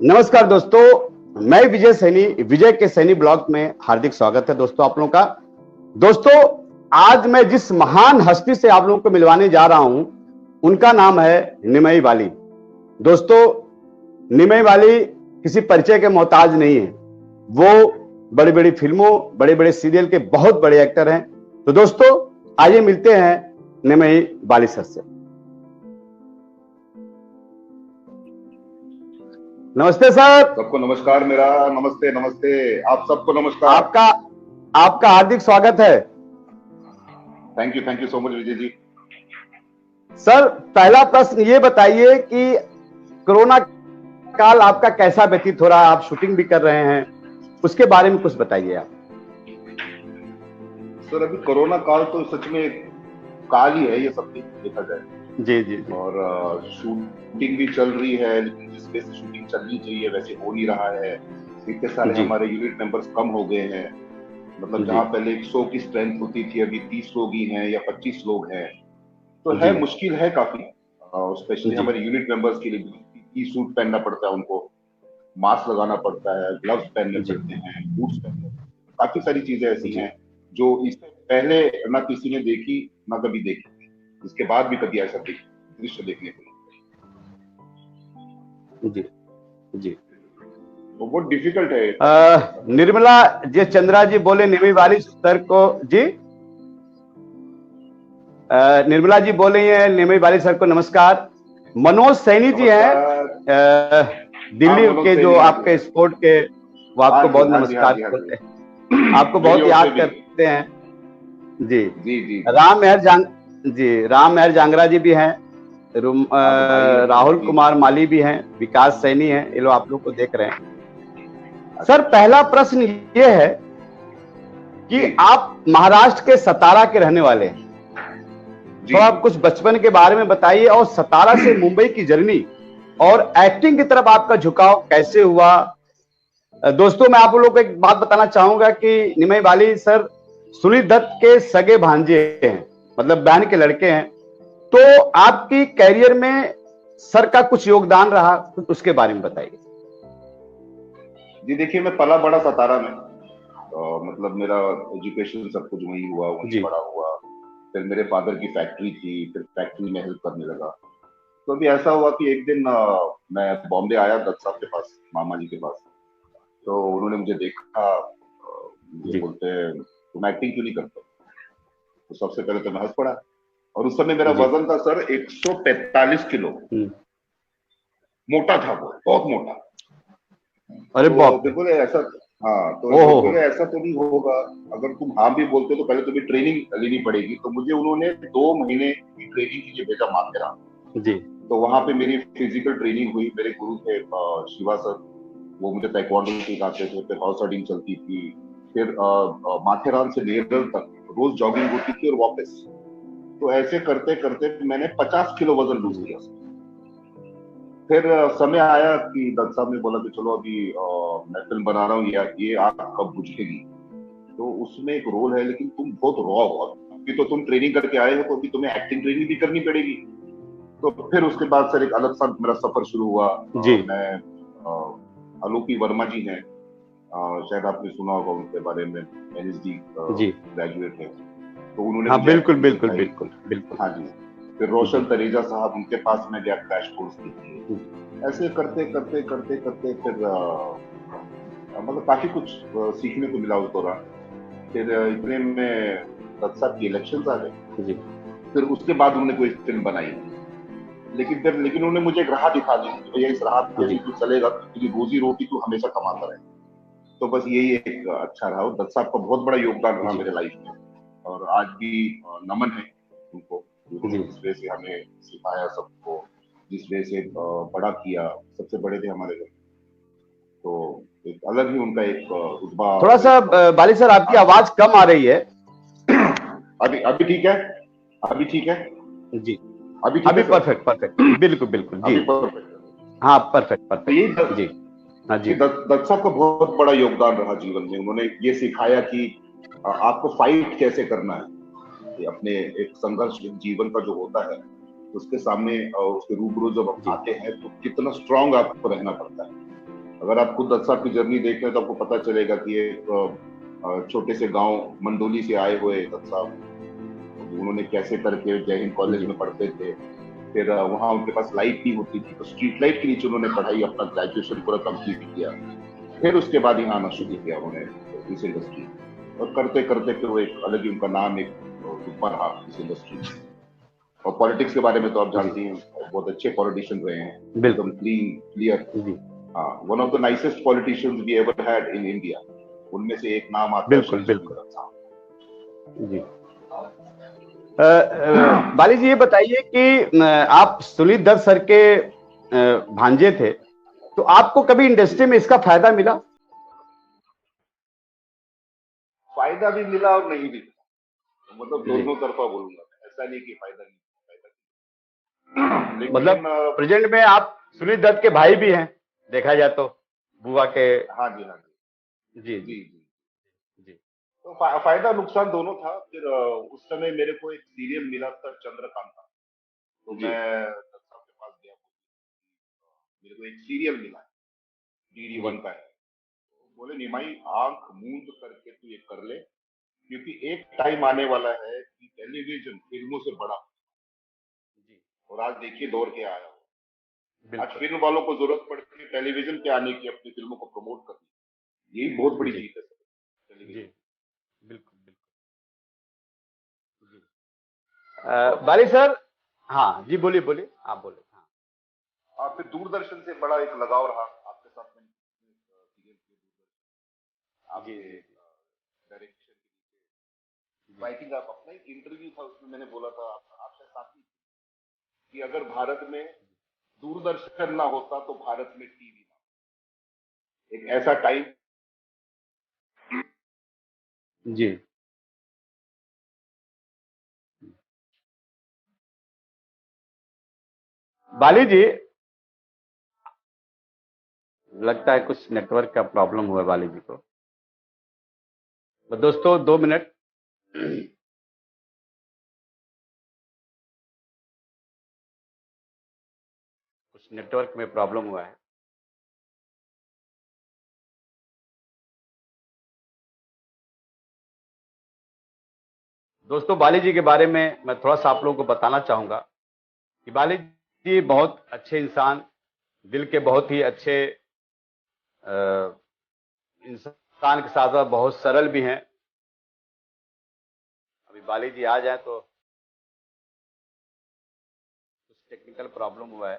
नमस्कार दोस्तों, मैं विजय सैनी, विजय के सैनी ब्लॉग में हार्दिक स्वागत है दोस्तों आप लोगों का। दोस्तों, आज मैं जिस महान हस्ती से आप लोगों को मिलवाने जा रहा हूं, उनका नाम है निमई बाली। दोस्तों, निमई बाली किसी परिचय के मोहताज नहीं है। वो बड़ी बड़ी फिल्मों, बड़े बड़े सीरियल के बहुत बड़े एक्टर हैं। तो दोस्तों, आइए मिलते हैं निमई बाली सर से। नमस्ते सर। सबको नमस्कार। मेरा नमस्ते। नमस्ते आप सबको नमस्कार। आपका हार्दिक स्वागत है। Thank you so much Vijay ji. Sir, पहला प्रश्न ये बताइए कि कोरोना काल आपका कैसा व्यतीत हो रहा है? आप शूटिंग भी कर रहे हैं, उसके बारे में कुछ बताइए आप। सर, अभी कोरोना काल तो सच में काल ही है, ये सब देखा जाए। जी। और शूटिंग भी चल रही है, लेकिन जिस वजह से शूटिंग चलनी चाहिए वैसे हो नहीं रहा है। इतने सारे हमारे यूनिट मेंबर्स कम हो गए हैं। मतलब जहाँ पहले 100 की स्ट्रेंथ होती थी, अभी 30 लोग ही हैं या 25 लोग हैं। तो है, मुश्किल है काफी, स्पेशली हमारे यूनिट मेंबर्स के लिए। सूट पहनना पड़ता है उनको, मास्क लगाना पड़ता है, ग्लव्स पहनने पड़ते हैं, बूट्स पहनने पड़ते हैं। काफी सारी चीजें ऐसी हैं जो इससे पहले ना किसी ने देखी, ना कभी देखी, इसके बाद भी कभी ऐसा दृश्य देखने को जी। वो बहुत डिफिकल्ट है। निर्मला जी चंद्रा जी बोले निमई बाली सर को जी। निर्मला जी बोल रही है निमई बाली सर को नमस्कार। मनोज सैनी जी हैं दिल्ली के, जो आपके स्पोर्ट के, वो आपको बहुत नमस्कार बोलते हैं, आपको बहुत याद करते हैं जी। राम मेहर जांगरा जी भी हैं, राहुल कुमार माली भी हैं, विकास सैनी हैं, ये लोग आप लोग को देख रहे हैं। सर, पहला प्रश्न ये है कि आप महाराष्ट्र के सतारा के रहने वाले हैं, तो आप कुछ बचपन के बारे में बताइए, और सतारा से मुंबई की जर्नी और एक्टिंग की तरफ आपका झुकाव कैसे हुआ। दोस्तों, मैं आप लोगों को एक बात बताना चाहूंगा कि निमई बाली सर सुनील दत्त के सगे भांजे हैं, मतलब बहन के लड़के हैं। तो आपकी कैरियर में सर का कुछ योगदान रहा, कुछ उसके बारे में बताइए। जी देखिए, मैं पला बड़ा सतारा में, मतलब मेरा एजुकेशन सब कुछ वहीं हुआ, वहीं बड़ा हुआ। फिर मेरे फादर की फैक्ट्री थी, फिर फैक्ट्री में हेल्प करने लगा। तो अभी ऐसा हुआ कि एक दिन मैं बॉम्बे आया दत्त साहब के पास, मामा जी के पास। तो उन्होंने मुझे देखा, मुझे बोलते हैं तुम एक्टिंग क्यों नहीं करते? तो सबसे पहले तो मैं हंस पड़ा, और उस समय मेरा वजन था सर 145 किलो। मोटा था वो, बहुत मोटा। अरे बाप, तो बोले ऐसा, हाँ तो बोले ऐसा तो नहीं होगा, अगर तुम हाँ भी बोलते तो पहले तुम्हें ट्रेनिंग लेनी पड़ेगी। तो मुझे उन्होंने 2 महीने की ट्रेनिंग के लिए भेजा माथेरान जी। तो वहां पे मेरी फिजिकल ट्रेनिंग हुई। मेरे गुरु थे शिवा सर, वो मुझे ताइक्वांडो सिखाते थे, फिर हॉर्स राइडिंग चलती थी। फिर माथेरान से नेरल तक रोज जॉगिंग होती थी और वापस। तो ऐसे करते करते मैंने 50 किलो वजन लूज किया। फिर समय आया कि दत्त साहब ने बोला कि चलो अभी मैं फिल्म बना रहा हूँ, ये आग कब बुझेगी। तो उसमें एक रोल है, लेकिन तुम बहुत रॉ हो, अभी तो तुम ट्रेनिंग करके आए हो, तो अभी तुम्हें एक्टिंग ट्रेनिंग भी करनी पड़ेगी। तो फिर उसके बाद सर एक अलग सा मेरा सफर शुरू हुआ जी। मैं आलोकी वर्मा जी हैं, शायद आपने सुना होगा उनके बारे में, एनएसडी ग्रेजुएट है। तो उन्होंने हाँ, बिल्कुल। हाँ जी। फिर रोशन तरेजा साहब, उनके पास मैं गया क्रैश कोर्स के लिए। ऐसे करते फिर मतलब काफी कुछ सीखने को मिला उस दौरान। फिर इतने में दत्त साहब की इलेक्शंस आ गए। फिर उसके बाद उन्होंने कोई फिल्म बनाई, लेकिन उन्होंने मुझे एक राह दिखा दी कि भैया इस राह पे तू चलेगा, तुझे रोजी रोटी तू हमेशा कमाता रहे। तो बस यही एक अच्छा रहा। दत्त साहब का बहुत बड़ा योगदान रहा मेरे लाइफ में, और आज भी नमन है उनको, जिस वजह से हमें सिखाया सबको, जिस वजह से बड़ा किया। सबसे बड़े थे हमारे घर, तो एक अलग ही उनका एक रुतबा। थोड़ा सा बाली सर, आपकी आवाज कम आ रही है। अभी ठीक है? अभी ठीक है जी? अभी परफेक्ट बिल्कुल जी। हाँ, परफेक्ट जी। हाँ जी। दत्त साहब का बहुत बड़ा योगदान रहा जीवन में। उन्होंने ये सिखाया कि आपको फाइट कैसे करना है, अपने एक संघर्ष जीवन का जो होता है उसके सामने, उसके रूबरू जब आप आते हैं तो कितना स्ट्रांग आपको रहना पड़ता है। अगर आप खुद दत्त साहब की जर्नी देख लें तो आपको पता चलेगा कि एक छोटे से गांव मंडोली से आए हुए दत्त साहब, उन्होंने कैसे करके जय हिंद कॉलेज में पढ़ते थे, फिर वहां उनके पास लाइट नहीं होती थी तो स्ट्रीट लाइट के नीचे उन्होंने पढ़ाई अपना ग्रेजुएशन पूरा कंप्लीट किया, फिर उसके बाद यहाँ आना शुरू किया उन्होंने इस इंडस्ट्री, और करते करते फिर वो एक अलग ही उनका नाम एक ऊपर रहा इस इंडस्ट्री। और पॉलिटिक्स के बारे में तो आप जानती हैं, बहुत अच्छे पॉलिटिशियन रहे हैं, एकदम क्लियर। हाँ, one of the nicest politicians we ever had in India, उनमें से एक नाम आता है। बिल्कुल बिल्कुल जी। बाली जी ये बताइए कि आप सुनील दत्त सर के भांजे थे, तो आपको कभी इंडस्ट्री में इसका फायदा मिला? फायदा भी मिला और नहीं भी मिला, मतलब दोनों तरफा बोलूंगा, ऐसा नहीं कि फायदा नहीं, मतलब प्रेजेंट में आप सुनील दत्त के भाई भी हैं देखा जाए तो, बुआ के। हाँ जी, हाँ जी जी जी जी। तो फायदा नुकसान दोनों था। फिर उस समय मेरे को एक सीरियल मिला था चंद्रकांता, तो मैं दत्त साहब के पास गया, मेरे को एक सीरियल मिला DD1 का है, बोले निमाई आंख मूंद करके तू ये कर ले, क्योंकि एक टाइम आने वाला है कि टेलीविजन फिल्मों से बड़ा, और आज देखिए दौर के आया हो, आज फिल्म वालों को जरूरत पड़ती है टेलीविजन के आने की, अपनी फिल्मों को प्रमोट करनी, यही बहुत बड़ी जीत है टेलीविजन। बिल्कुल बिल्कुल। बाली सर, हाँ जी बोलिए बोलिए, आप बोले। हाँ, फिर दूरदर्शन से बड़ा एक लगाव रहा आपके साथ में, आपके डायरेक्शन की राइटिंग, आप अपना एक इंटरव्यू था उसमें मैंने बोला था आपसे साथी कि अगर भारत में दूरदर्शन ना होता तो भारत में टीवी ना, एक ऐसा टाइम। जी बाली जी, लगता है कुछ नेटवर्क का प्रॉब्लम हुआ है बाली जी को। तो दोस्तों 2 मिनट। कुछ नेटवर्क में प्रॉब्लम हुआ है। दोस्तों बाली जी के बारे में मैं थोड़ा सा आप लोगों को बताना चाहूंगा कि बाली जी बहुत अच्छे इंसान, दिल के बहुत ही अच्छे इंसान के साथ बहुत सरल भी हैं। अभी बाली जी आ जाए तो कुछ टेक्निकल प्रॉब्लम हुआ है।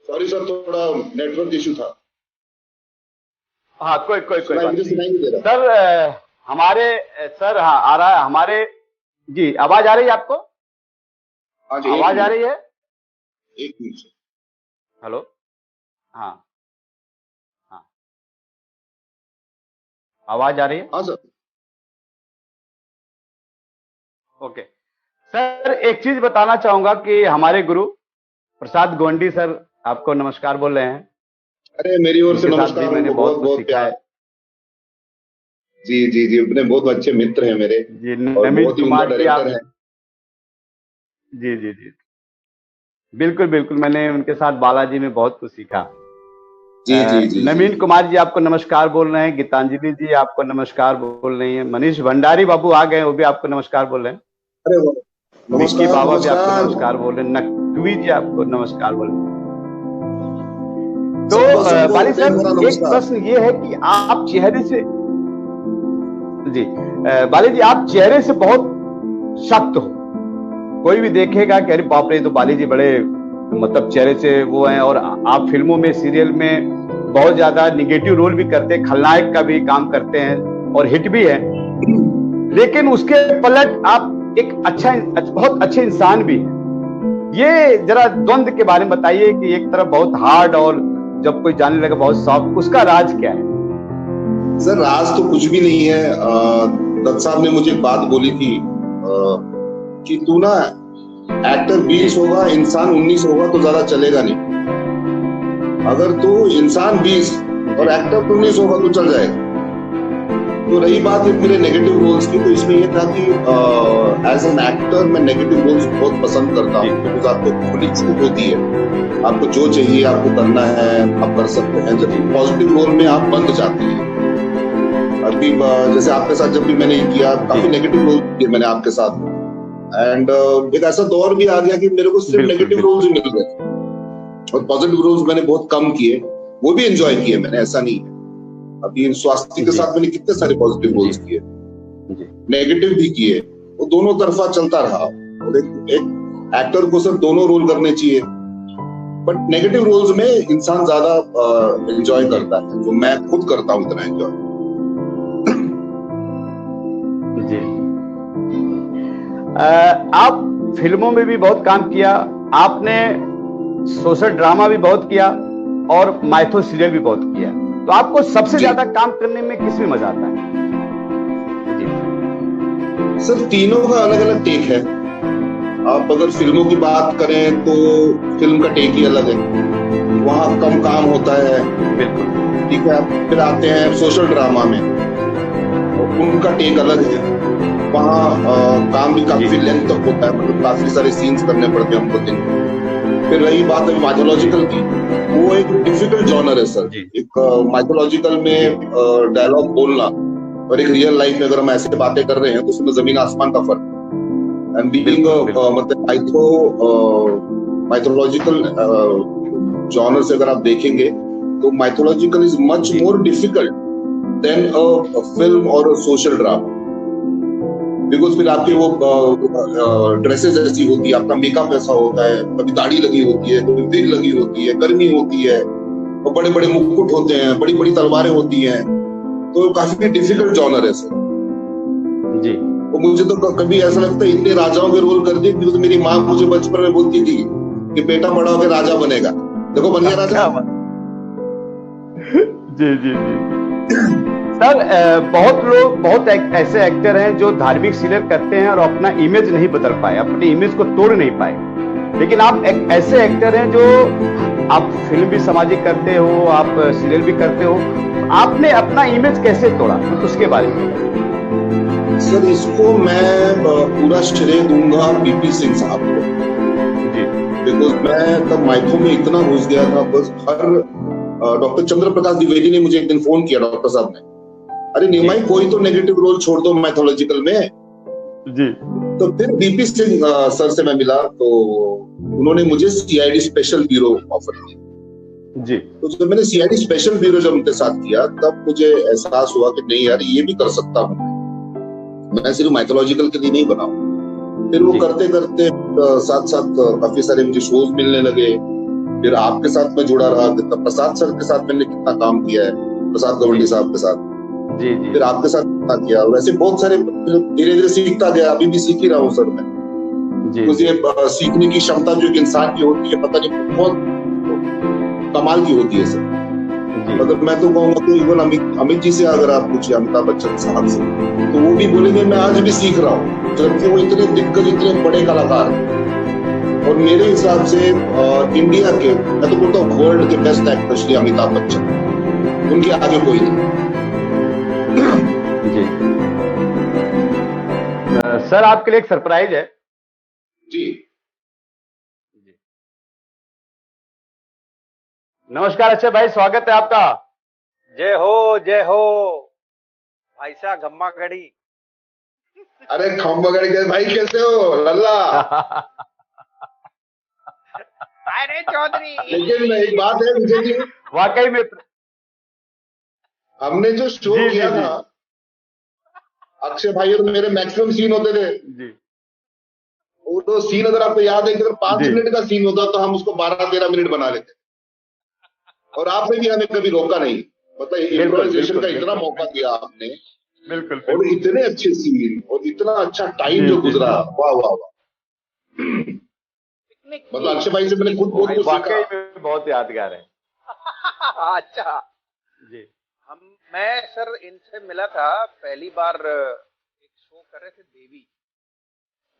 सॉरी सर, थोड़ा नेटवर्क इशू था। हाँ कोई बात नहीं सर। हमारे सर, हाँ आ रहा है हमारे जी, आवाज आ रही है आपको? आवाज आ रही है? एक मिनट। हेलो, हाँ हाँ, आवाज आ रही है? हाँ सर। ओके सर, एक चीज बताना चाहूंगा कि हमारे गुरु प्रसाद गोंडी सर आपको नमस्कार बोल रहे हैं। अरे मेरी ओर से नमस्कार, मैंने बहुत सीखा है। जी जी जी, अपने बहुत अच्छे मित्र हैं मेरे जी, नवीन कुमार जी आप। जी जी जी बिल्कुल बिल्कुल, मैंने उनके साथ बालाजी में बहुत कुछ सीखा। जी जी जी। नवीन कुमार जी आपको नमस्कार बोल रहे हैं, गीतांजलि जी आपको नमस्कार बोल रही हैं, मनीष भंडारी बाबू आ गए, वो भी आपको नमस्कार बोल रहे हैं। अरे विक्की बाबा भी आपको नमस्कार बोल रहे हैं, नकवी जी आपको नमस्कार बोल रहे हैं। तो बाली सर, एक प्रश्न ये है कि आप चेहरे से, जी बाली जी आप चेहरे से बहुत सख्त हो, कोई भी देखेगा कि अरे बाप रे, तो बाली जी बड़े मतलब चेहरे से वो हैं, और आप फिल्मों में सीरियल में बहुत ज्यादा निगेटिव रोल भी करते हैं, खलनायक का भी काम करते हैं और हिट भी है, लेकिन उसके पलट आप एक बहुत अच्छे इंसान भी हैं। ये जरा द्वंद के बारे में बताइए कि एक तरफ बहुत हार्ड और जब कोई जाने लगा बहुत सॉफ्ट, उसका राज क्या है? सर राज तो कुछ भी नहीं है। दत्त साहब ने मुझे एक बात बोली थी कि तू ना एक्टर 20 होगा, इंसान 19 होगा तो ज्यादा चलेगा नहीं। अगर तू इंसान 20 और एक्टर 19 होगा तो चल जाएगा। तो रही बात मेरे नेगेटिव रोल्स की, तो इसमें ये था कि एज एन एक्टर मैं नेगेटिव रोल्स बहुत पसंद करता हूँ, बिकॉज आपको खुली छूट होती है, आपको जो चाहिए आपको करना है आप कर सकते हैं, जबकि पॉजिटिव रोल में आप बंद जाते हैं। अभी जैसे आपके साथ जब भी मैंने किया, काफी नेगेटिव रोल किए मैंने आपके साथ, एंड एक ऐसा दौर भी आ गया कि मेरे को सिर्फ नेगेटिव रोल्स ही मिल रहे थे और पॉजिटिव रोल्स मैंने बहुत कम किए, वो भी एंजॉय किए मैंने, ऐसा नहीं है। अभी स्वास्थ्य के साथ मैंने कितने सारे पॉजिटिव रोल्स किए, नेगेटिव भी किए, वो दोनों तरफा चलता रहा। और एक एक्टर को सिर्फ दोनों रोल करने चाहिए, बट नेगेटिव रोल्स में इंसान ज्यादा एंजॉय करता है, जो मैं खुद करता हूँ इतना एंजॉय। जी आप फिल्मों में भी बहुत काम किया, आपने सोशल ड्रामा भी बहुत किया और माइथो सीरियल भी बहुत किया, तो आपको सबसे ज्यादा काम करने में किस में मजा आता है? जी सर तीनों का अलग अलग टेक है। आप अगर फिल्मों की बात करें तो फिल्म का टेक ही अलग है, वहाँ कम काम होता है, बिल्कुल ठीक है। आप फिर आते हैं सोशल ड्रामा में, उनका टेक अलग है, वहाँ काम भी काफी लेंथ तक होता है, मतलब काफी सारे सीन्स करने पड़ते हैं हमको दिन में। फिर रही बात है माइथोलॉजिकल की, वो एक डिफिकल्ट जॉनर है सर। एक माइथोलॉजिकल में डायलॉग बोलना और एक रियल लाइफ में अगर हम ऐसे बातें कर रहे हैं तो उसमें जमीन आसमान का फर्क है। एंड बीइंग मतलब माइथोलॉजिकल जॉनर से अगर आप देखेंगे तो mythological is much more difficult than a film और सोशल ड्रामा, बिकॉज फिर आपकी वो ड्रेसेस ऐसी होती है, आपका मेकअप ऐसा होता है, कभी दाढ़ी लगी होती है, कभी विग लगी होती है, गर्मी होती है, और बड़े बड़े मुकुट होते हैं, बड़ी बड़ी तलवारें होती हैं, तो काफी डिफिकल्ट जॉनर है सर जी। और मुझे तो कभी ऐसा लगता है इतने राजाओं के रोल कर दिए, क्योंकि मेरी माँ मुझे बचपन में बोलती थी कि बेटा बड़ा होकर राजा बनेगा, देखो बन गया राजा। जी जी जी सर, बहुत ऐसे एक्टर हैं जो धार्मिक सीरियल करते हैं और अपना इमेज नहीं बदल पाए, अपनी इमेज को तोड़ नहीं पाए, लेकिन आप एक ऐसे एक्टर हैं जो आप फिल्म भी सामाजिक करते हो, आप सीरियल भी करते हो, आपने अपना इमेज कैसे तोड़ा, उसके बारे में? सर इसको मैं पूरा श्रेय दूंगा पीपी सिंह साहब को, बिकॉज मैं तब माइथो में इतना घुस गया था, बस हर डॉक्टर चंद्र प्रकाश द्विवेदी ने मुझे एक दिन फोन किया, डॉक्टर साहब ने, अरे निमाई कोई तो नेगेटिव रोल छोड़ दो मैथोलॉजिकल में जी। तो फिर बीपी सिंह सर से मैं मिला, तो उन्होंने मुझे सीआईडी स्पेशल ब्यूरो ऑफर किया जी। तो जब मैंने सीआईडी स्पेशल ब्यूरो जब उनके साथ किया, तब मुझे एहसास हुआ कि नहीं यार ये भी कर सकता हूँ, मैं सिर्फ माइथोलॉजिकल के लिए नहीं बना हूँ। फिर वो करते करते साथ साथ काफी सारे मुझे शोज मिलने लगे, फिर आपके साथ मैं जुड़ा रहा, प्रसाद सर के साथ मैंने कितना काम किया है, प्रसाद गवंडी साहब के साथ जी जी, फिर आपके साथ किया, वैसे बहुत सारे धीरे धीरे सीखता गया, अभी भी सीख ही रहा हूँ सर मैं जी। मुझे सीखने की क्षमता जो एक इंसान की होती है, पता नहीं बहुत कमाल की होती है सर। मतलब मैं तो कहूँगा कि इवन अमित जी से अगर आप पूछिए, अमिताभ बच्चन साहब से, तो वो भी बोलेंगे मैं आज भी सीख रहा हूँ, जबकि वो इतने दिग्गज इतने बड़े कलाकार, और मेरे हिसाब से इंडिया के, मैं तो बोलता हूँ वर्ल्ड के बेस्ट एक्टर श्री अमिताभ बच्चन, उनके आगे कोई नहीं जी। सर आपके लिए एक सरप्राइज है जी। नमस्कार अक्षय भाई, स्वागत है आपका। जय हो भाई साहब खम्मा गढ़ी। अरे खम्मा गढ़ी के भाई कैसे हो लल्ला? अरे चौधरी, लेकिन एक बात है विजय जी, वाकई में हमने जो शो किया था अक्षय भाई, तो मेरे मैक्सिमम सीन होते थे जी। वो सीन अगर आपको याद है कि अगर 5 मिनट का सीन होता तो हम उसको 12-13 मिनट बना लेते, और आपने भी हमें कभी रोका नहीं, मतलब इम्प्रोवाइजेशन का इतना मौका दिया आपने, बिल्कुल, और इतने अच्छे सीन और इतना अच्छा टाइम जो गुजरा, वाह वाह वाह। मतलब अक्षय भाई से मैंने खुद बहुत कुछ सीखा, बहुत यादगार है। अच्छा जी। मैं सर इनसे मिला था पहली बार, एक शो कर रहे थे देवी,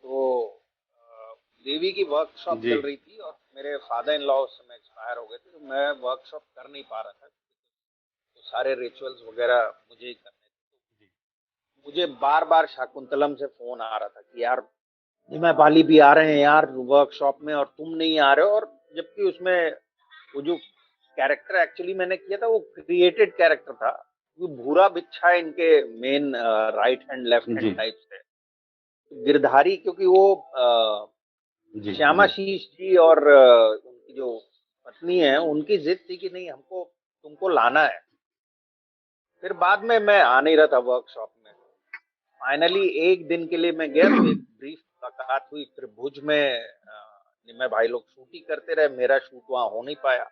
तो देवी की वर्कशॉप चल रही थी और मेरे फादर इन लॉ उस समय एक्सपायर हो गए थे, तो मैं वर्कशॉप कर नहीं पा रहा था, तो सारे रिचुअल्स वगैरह मुझे ही करने थे। मुझे बार बार शाकुंतलम से फोन आ रहा था कि यार निमय बाली भी आ रहे हैं यार वर्कशॉप में और तुम नहीं आ रहे हो। और जबकि उसमें वो जो कैरेक्टर एक्चुअली मैंने किया था वो क्रिएटेड कैरेक्टर था। वो भूरा बिच्छा इनके main right hand left hand type से गिरधारी, क्योंकि वो श्यामाशीष जी और उनकी जो पत्नी है उनकी जिद थी कि नहीं हमको तुमको लाना है। फिर बाद में मैं आ नहीं रहा था वर्कशॉप में। फाइनली एक दिन के लिए मैं गया तो एक ब्रीफ मुलाकात हुई। फिर भुज में निमय भाई लोग शूटिंग करते रहे, मेरा शूट वहां हो नहीं पाया।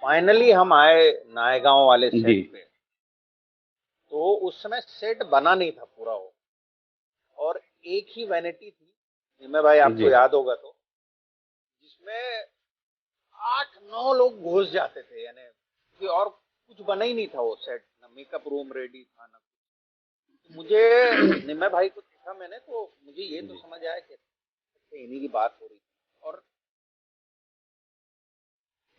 फाइनली हम आए नायगांव वाले सेट पे। तो उस समय सेट बना नहीं था पूरा वो, और एक ही वैनिटी थी निमय भाई, आपको याद होगा तो, जिसमें 8-9 लोग घुस जाते थे, यानी और कुछ बना ही नहीं था वो सेट, ना मेकअप रूम रेडी था ना। मुझे निमय भाई को देखा मैंने तो मुझे ये तो समझ आया कि इन्हीं की बात हो रही थी। और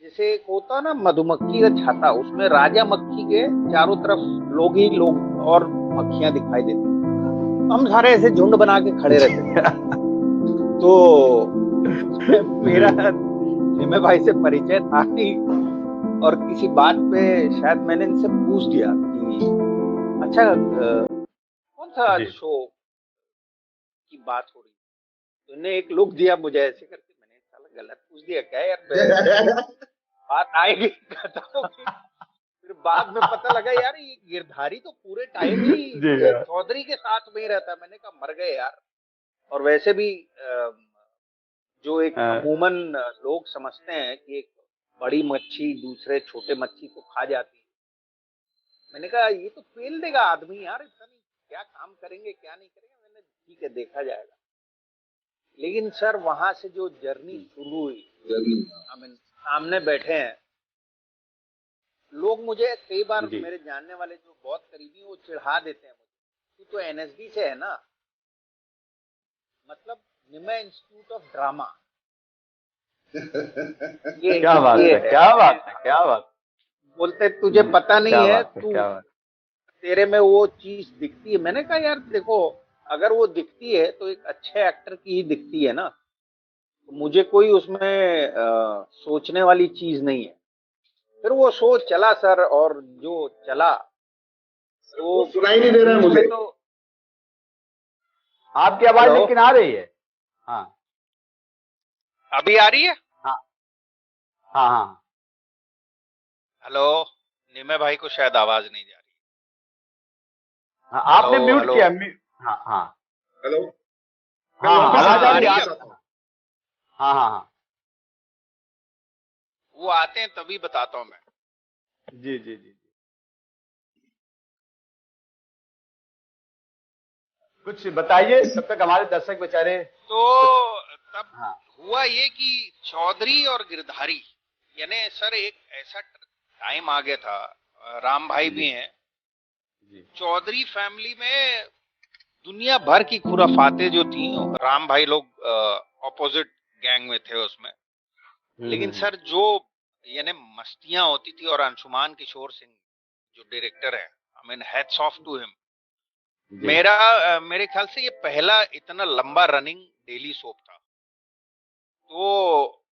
जैसे एक होता ना मधुमक्खी का छाता, उसमें राजा मक्खी के चारों तरफ लोग ही लोग और मक्खियां दिखाई देती, हम सारे ऐसे झुंड बना के खड़े रहते थे। तो मेरा निमय भाई से परिचय था नहीं, और किसी बात पे शायद मैंने इनसे पूछ दिया कि अच्छा कौन सा शो की बात हो रही, तो इन्हें एक लुक दिया मुझे ऐसे करके। मैंने साला गलत पूछ दिया क्या यार, बात आएगी खत्म होगी। फिर बाद में पता लगा यार ये गिरधारी तो पूरे टाइम ही चौधरी के साथ में ही रहता है। मैंने कहा मर गए यार। और वैसे भी जो एक अमूमन लोग समझते हैं कि एक बड़ी मच्छी दूसरे छोटे मच्छी को खा जाती है, मैंने कहा ये तो पेल देगा आदमी यार, इतना नहीं क्या काम करेंगे क्या नहीं करेंगे। मैंने ठीक है देखा जाएगा। लेकिन सर वहां से जो जर्नी शुरू हुई, सामने बैठे हैं लोग, मुझे कई बार मेरे जानने वाले जो बहुत करीबी वो चिढ़ा देते हैं मुझे, तू तो एनएसडी से है ना, मतलब निमय इंस्टीट्यूट ऑफ ड्रामा। ये क्या बात है, क्या बात है, क्या बात। बोलते तुझे पता नहीं है, तू तेरे में वो चीज दिखती है। मैंने कहा यार देखो, अगर वो दिखती है तो एक अच्छे एक्टर की ही दिखती है ना, तो मुझे कोई उसमें सोचने वाली चीज नहीं है। फिर वो शो चला सर, और जो चला तो सुनाई नहीं दे रहा है मुझे तो। आपकी आवाज लेकिन आ रही है। हाँ अभी आ रही है। हाँ हाँ हाँ। हेलो, निमय भाई को शायद आवाज नहीं जा रही। हाँ, आपने म्यूट किया। हाँ हाँ हेलो, हाँ आवाज आ रही है। हाँ हाँ हाँ, वो आते हैं तभी बताता हूँ मैं। जी जी जी, कुछ बताइए तब तक हमारे दर्शक बेचारे। तो तब हुआ ये कि चौधरी और गिरधारी, यानी सर एक ऐसा टाइम आ गया था, राम भाई भी हैं, चौधरी फैमिली में दुनिया भर की खुराफातें जो थी, राम भाई लोग ऑपोजिट गैंग में थे उसमें। लेकिन सर जो यानी मस्तियां होती थी, और अंशुमान किशोर सिंह जो डायरेक्टर है, I mean hats off to him. मेरे ख्याल से ये पहला इतना लंबा रनिंग डेली सोप था। तो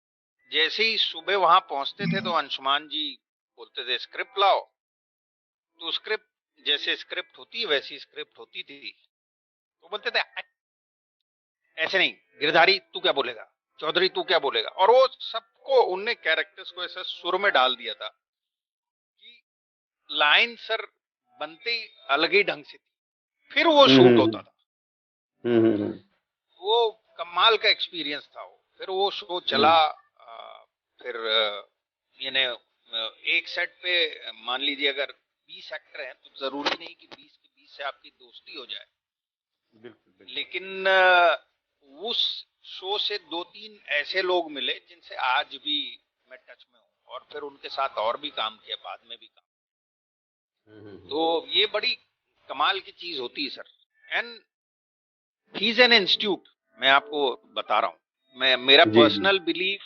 जैसे ही सुबह वहां पहुंचते थे तो अंशुमान जी बोलते थे स्क्रिप्ट लाओ, तो स्क्रिप्ट जैसे स्क्रिप्ट होती है वैसी स्क्रिप्ट होती थी। तो बोलते थे ऐसे नहीं, गिरधारी तू क्या बोलेगा, चौधरी तू क्या बोलेगा। और वो सबको उनने कैरेक्टर्स को ऐसा सुर में डाल दिया था कि लाइन सर बनते ही अलग ही ढंग से थी, फिर वो शूट होता था। वो कमाल का एक्सपीरियंस था वो। फिर वो शो चला। फिर यानी एक सेट पे मान लीजिए अगर 20 एक्टर हैं तो जरूरी नहीं कि 20 के 20 से आपकी दोस्ती हो जाए। बिल्कुल। लेकिन उस शो से 2-3 ऐसे लोग मिले जिनसे आज भी मैं टच में हूँ, और फिर उनके साथ और भी काम किया, बाद में भी काम। तो ये बड़ी कमाल की चीज होती है sir. And he is an institute, मैं आपको बता रहा हूँ। मेरा पर्सनल बिलीफ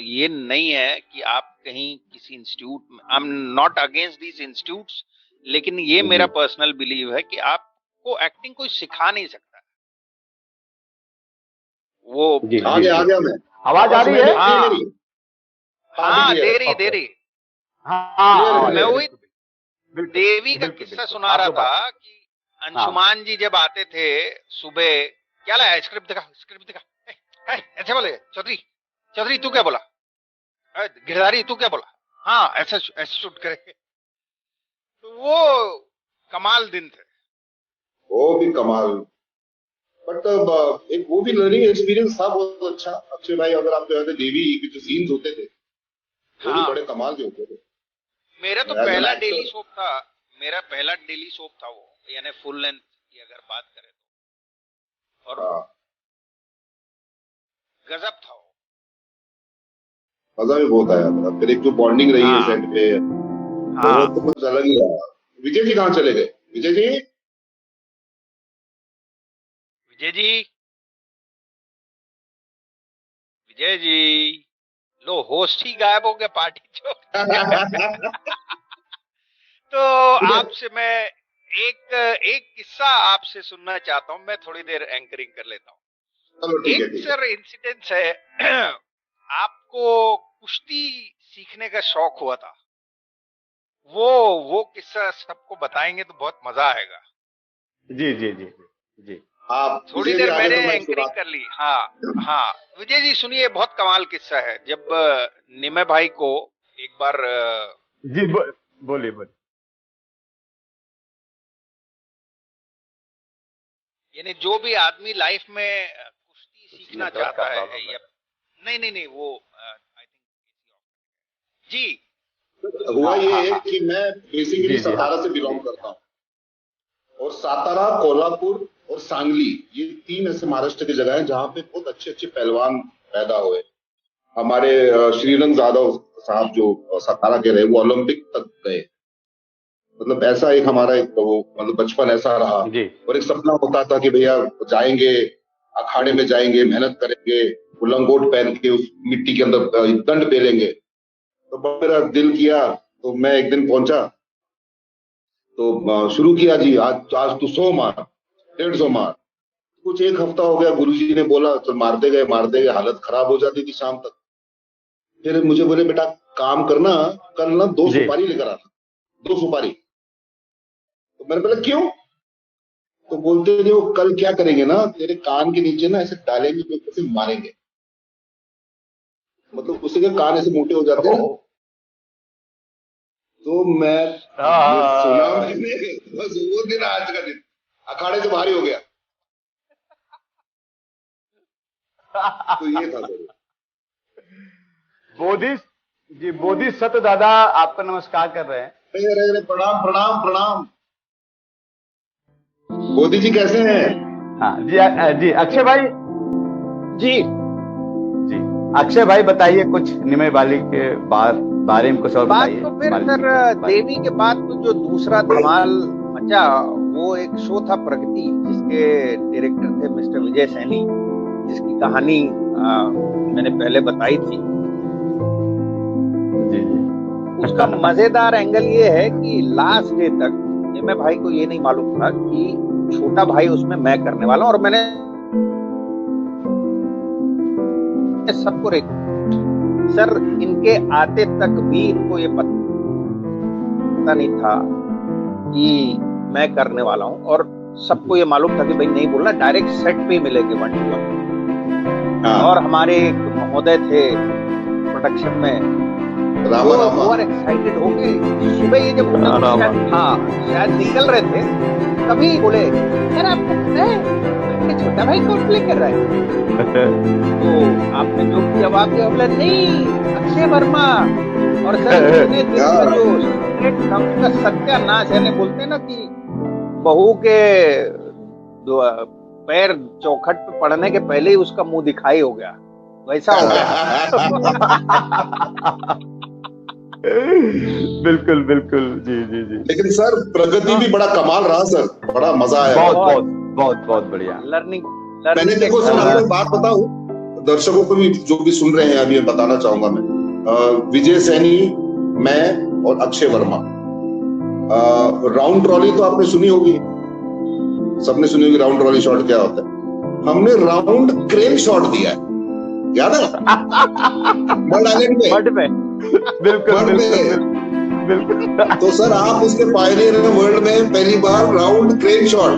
ये नहीं है कि आप कहीं किसी इंस्टीट्यूट में, I am not against these institutes, लेकिन ये मेरा पर्सनल बिलीव है कि आपको एक्टिंग कोई सिखा नहीं सकता। वो आ गया मैं, आवाज आ रही है? हाँ दे रही। हाँ, मैं वही देवी का किस्सा सुना रहा था कि अंशुमान जी जब आते थे सुबह, क्या लाया, स्क्रिप्ट दिखा, ऐसे बोले, चौधरी तू क्या बोला, गिरधारी तू क्या बोला, हाँ ऐसे शूट करेंगे। तो वो कमाल दिन थे, वो भी कमाल। बट एक वो भी लर्निंग एक्सपीरियंस था बहुत अच्छा। अक्षय भाई, अगर आप देवी के जो सीन्स होते थे वो भी बड़े कमाल के होते थे। मेरा तो पहला डेली सोप था, वो, यानी फुल लेंथ की अगर बात करें तो, और गजब था वो, मजा भी बहुत आया। फिर एक जो बॉन्डिंग रही है सेट पे, वो तो कुछ अलग ही रहा। विजय जी कहाँ चले गए? विजय जी लो, होस्ट ही गायब हो गया, पार्टी छोड़। तो आपसे मैं एक किस्सा आपसे सुनना चाहता हूँ, मैं थोड़ी देर एंकरिंग कर लेता हूँ। एक सर इंसिडेंट है, आपको कुश्ती सीखने का शौक हुआ था, वो किस्सा सबको बताएंगे तो बहुत मजा आएगा। जी आप थोड़ी देर मैंने एंकरिंग कर ली। हाँ विजय जी सुनिए, बहुत कमाल किस्सा है। जब निमय भाई को एक बार जी बोलिए। यानी जो भी आदमी लाइफ में कुश्ती सीखना चाहता है, या नहीं वो आई थिंक जी हुआ ये है कि मैं बेसिकली सतारा से बिलोंग करता हूँ, और सातारा, कोल्हापुर और सांगली, ये 3 ऐसे महाराष्ट्र की जगह हैं जहाँ पे बहुत अच्छे पहलवान पैदा हुए। हमारे श्रीरंग जाधव साहब जो सतारा के रहे, वो ओलंपिक तक गए। मतलब ऐसा एक हमारा मतलब बचपन ऐसा रहा। और एक सपना होता था कि भैया जाएंगे, अखाड़े में जाएंगे, मेहनत करेंगे, लंगोट पहन के उस मिट्टी के अंदर दंड पेलेंगे। तो मेरा दिल किया, तो मैं एक दिन पहुंचा, तो शुरू किया जी, आज तू 100 मार, 150 मार। कुछ एक हफ्ता हो गया, गुरुजी ने बोला चल मारते गए, हालत खराब हो जाती थी शाम तक। फिर मुझे बोले बेटा काम करना, कल ना 2 सुपारी लेकर आना, 2 सुपारी। तो मैंने बोला क्यों? तो बोलते थे वो कल क्या करेंगे ना, तेरे कान के नीचे ना ऐसे डालेंगे, तो ऐसे मारेंगे, मतलब उससे कान ऐसे मोटे हो जाते हैं। तो मैं सुना मैंने, बस वो दिन आज का दिन अखाड़े से बाहर ही हो गया। तो ये था सर। बोधी सत दादा आपका नमस्कार कर रहे हैं। अरे प्रणाम। बोधी जी कैसे हैं? हाँ जी अक्षय भाई जी अक्षय भाई बताइए कुछ निमय वाली के बारे में कुछ और बताइए। तो फिर सर देवी के बाद तो जो दूसरा धमाल मचा, वो एक शो था प्रगति, जिसके डायरेक्टर थे मिस्टर विजय सैनी, जिसकी कहानी मैंने पहले बताई थी। उसका मजेदार एंगल ये है कि लास्ट डे तक निमय भाई को ये नहीं मालूम था कि छोटा भाई उसमें मैं करने वाला हूं, और मैंने सबको सर इनके आते तक भी इनको ये पता नहीं था कि मैं करने वाला हूं, और सबको ये मालूम था कि भाई नहीं बोलना, डायरेक्ट सेट पे ही मिलेंगे 1 to 1। और हमारे एक महोदय थे प्रोडक्शन में, वो एक्साइटेड हो गए। सुबह ये जब शायद निकल रहे थे, तभी बोले यार आपको पता है छोटा भाई कौन प्ले कर रहा है? तो आपने जो जवाब दिया, बोले नहीं अक्षय वर्मा। और सर जो सीक्रेट था उसका सत्यानाश है। बोलते हैं ना कि बहू के पैर चौखट पे पड़ने के पहले ही उसका मुंह दिखाई हो गया, वैसा हो गया। बिल्कुल जी। लेकिन सर प्रगति भी बड़ा कमाल रहा सर, बड़ा मजा आया। बहुत बढ़िया लर्निंग। मैंने देखो सर आपको बात बताऊं, दर्शकों को भी जो भी सुन रहे हैं अभी बताना चाहूंगा मैं, विजय सैनी, मैं और अक्षय वर्मा राउंड ट्रॉली तो आपने सुनी होगी, सबने सुनी होगी राउंड ट्रॉली शॉट क्या होता है। हमने राउंड क्रेन शॉट दिया है, याद है? बर्ड आइलैंड में। बिल्कुल बिल्कुल। तो सर आप उसके पायनियर हैं वर्ल्ड में, पहली बार round crane shot,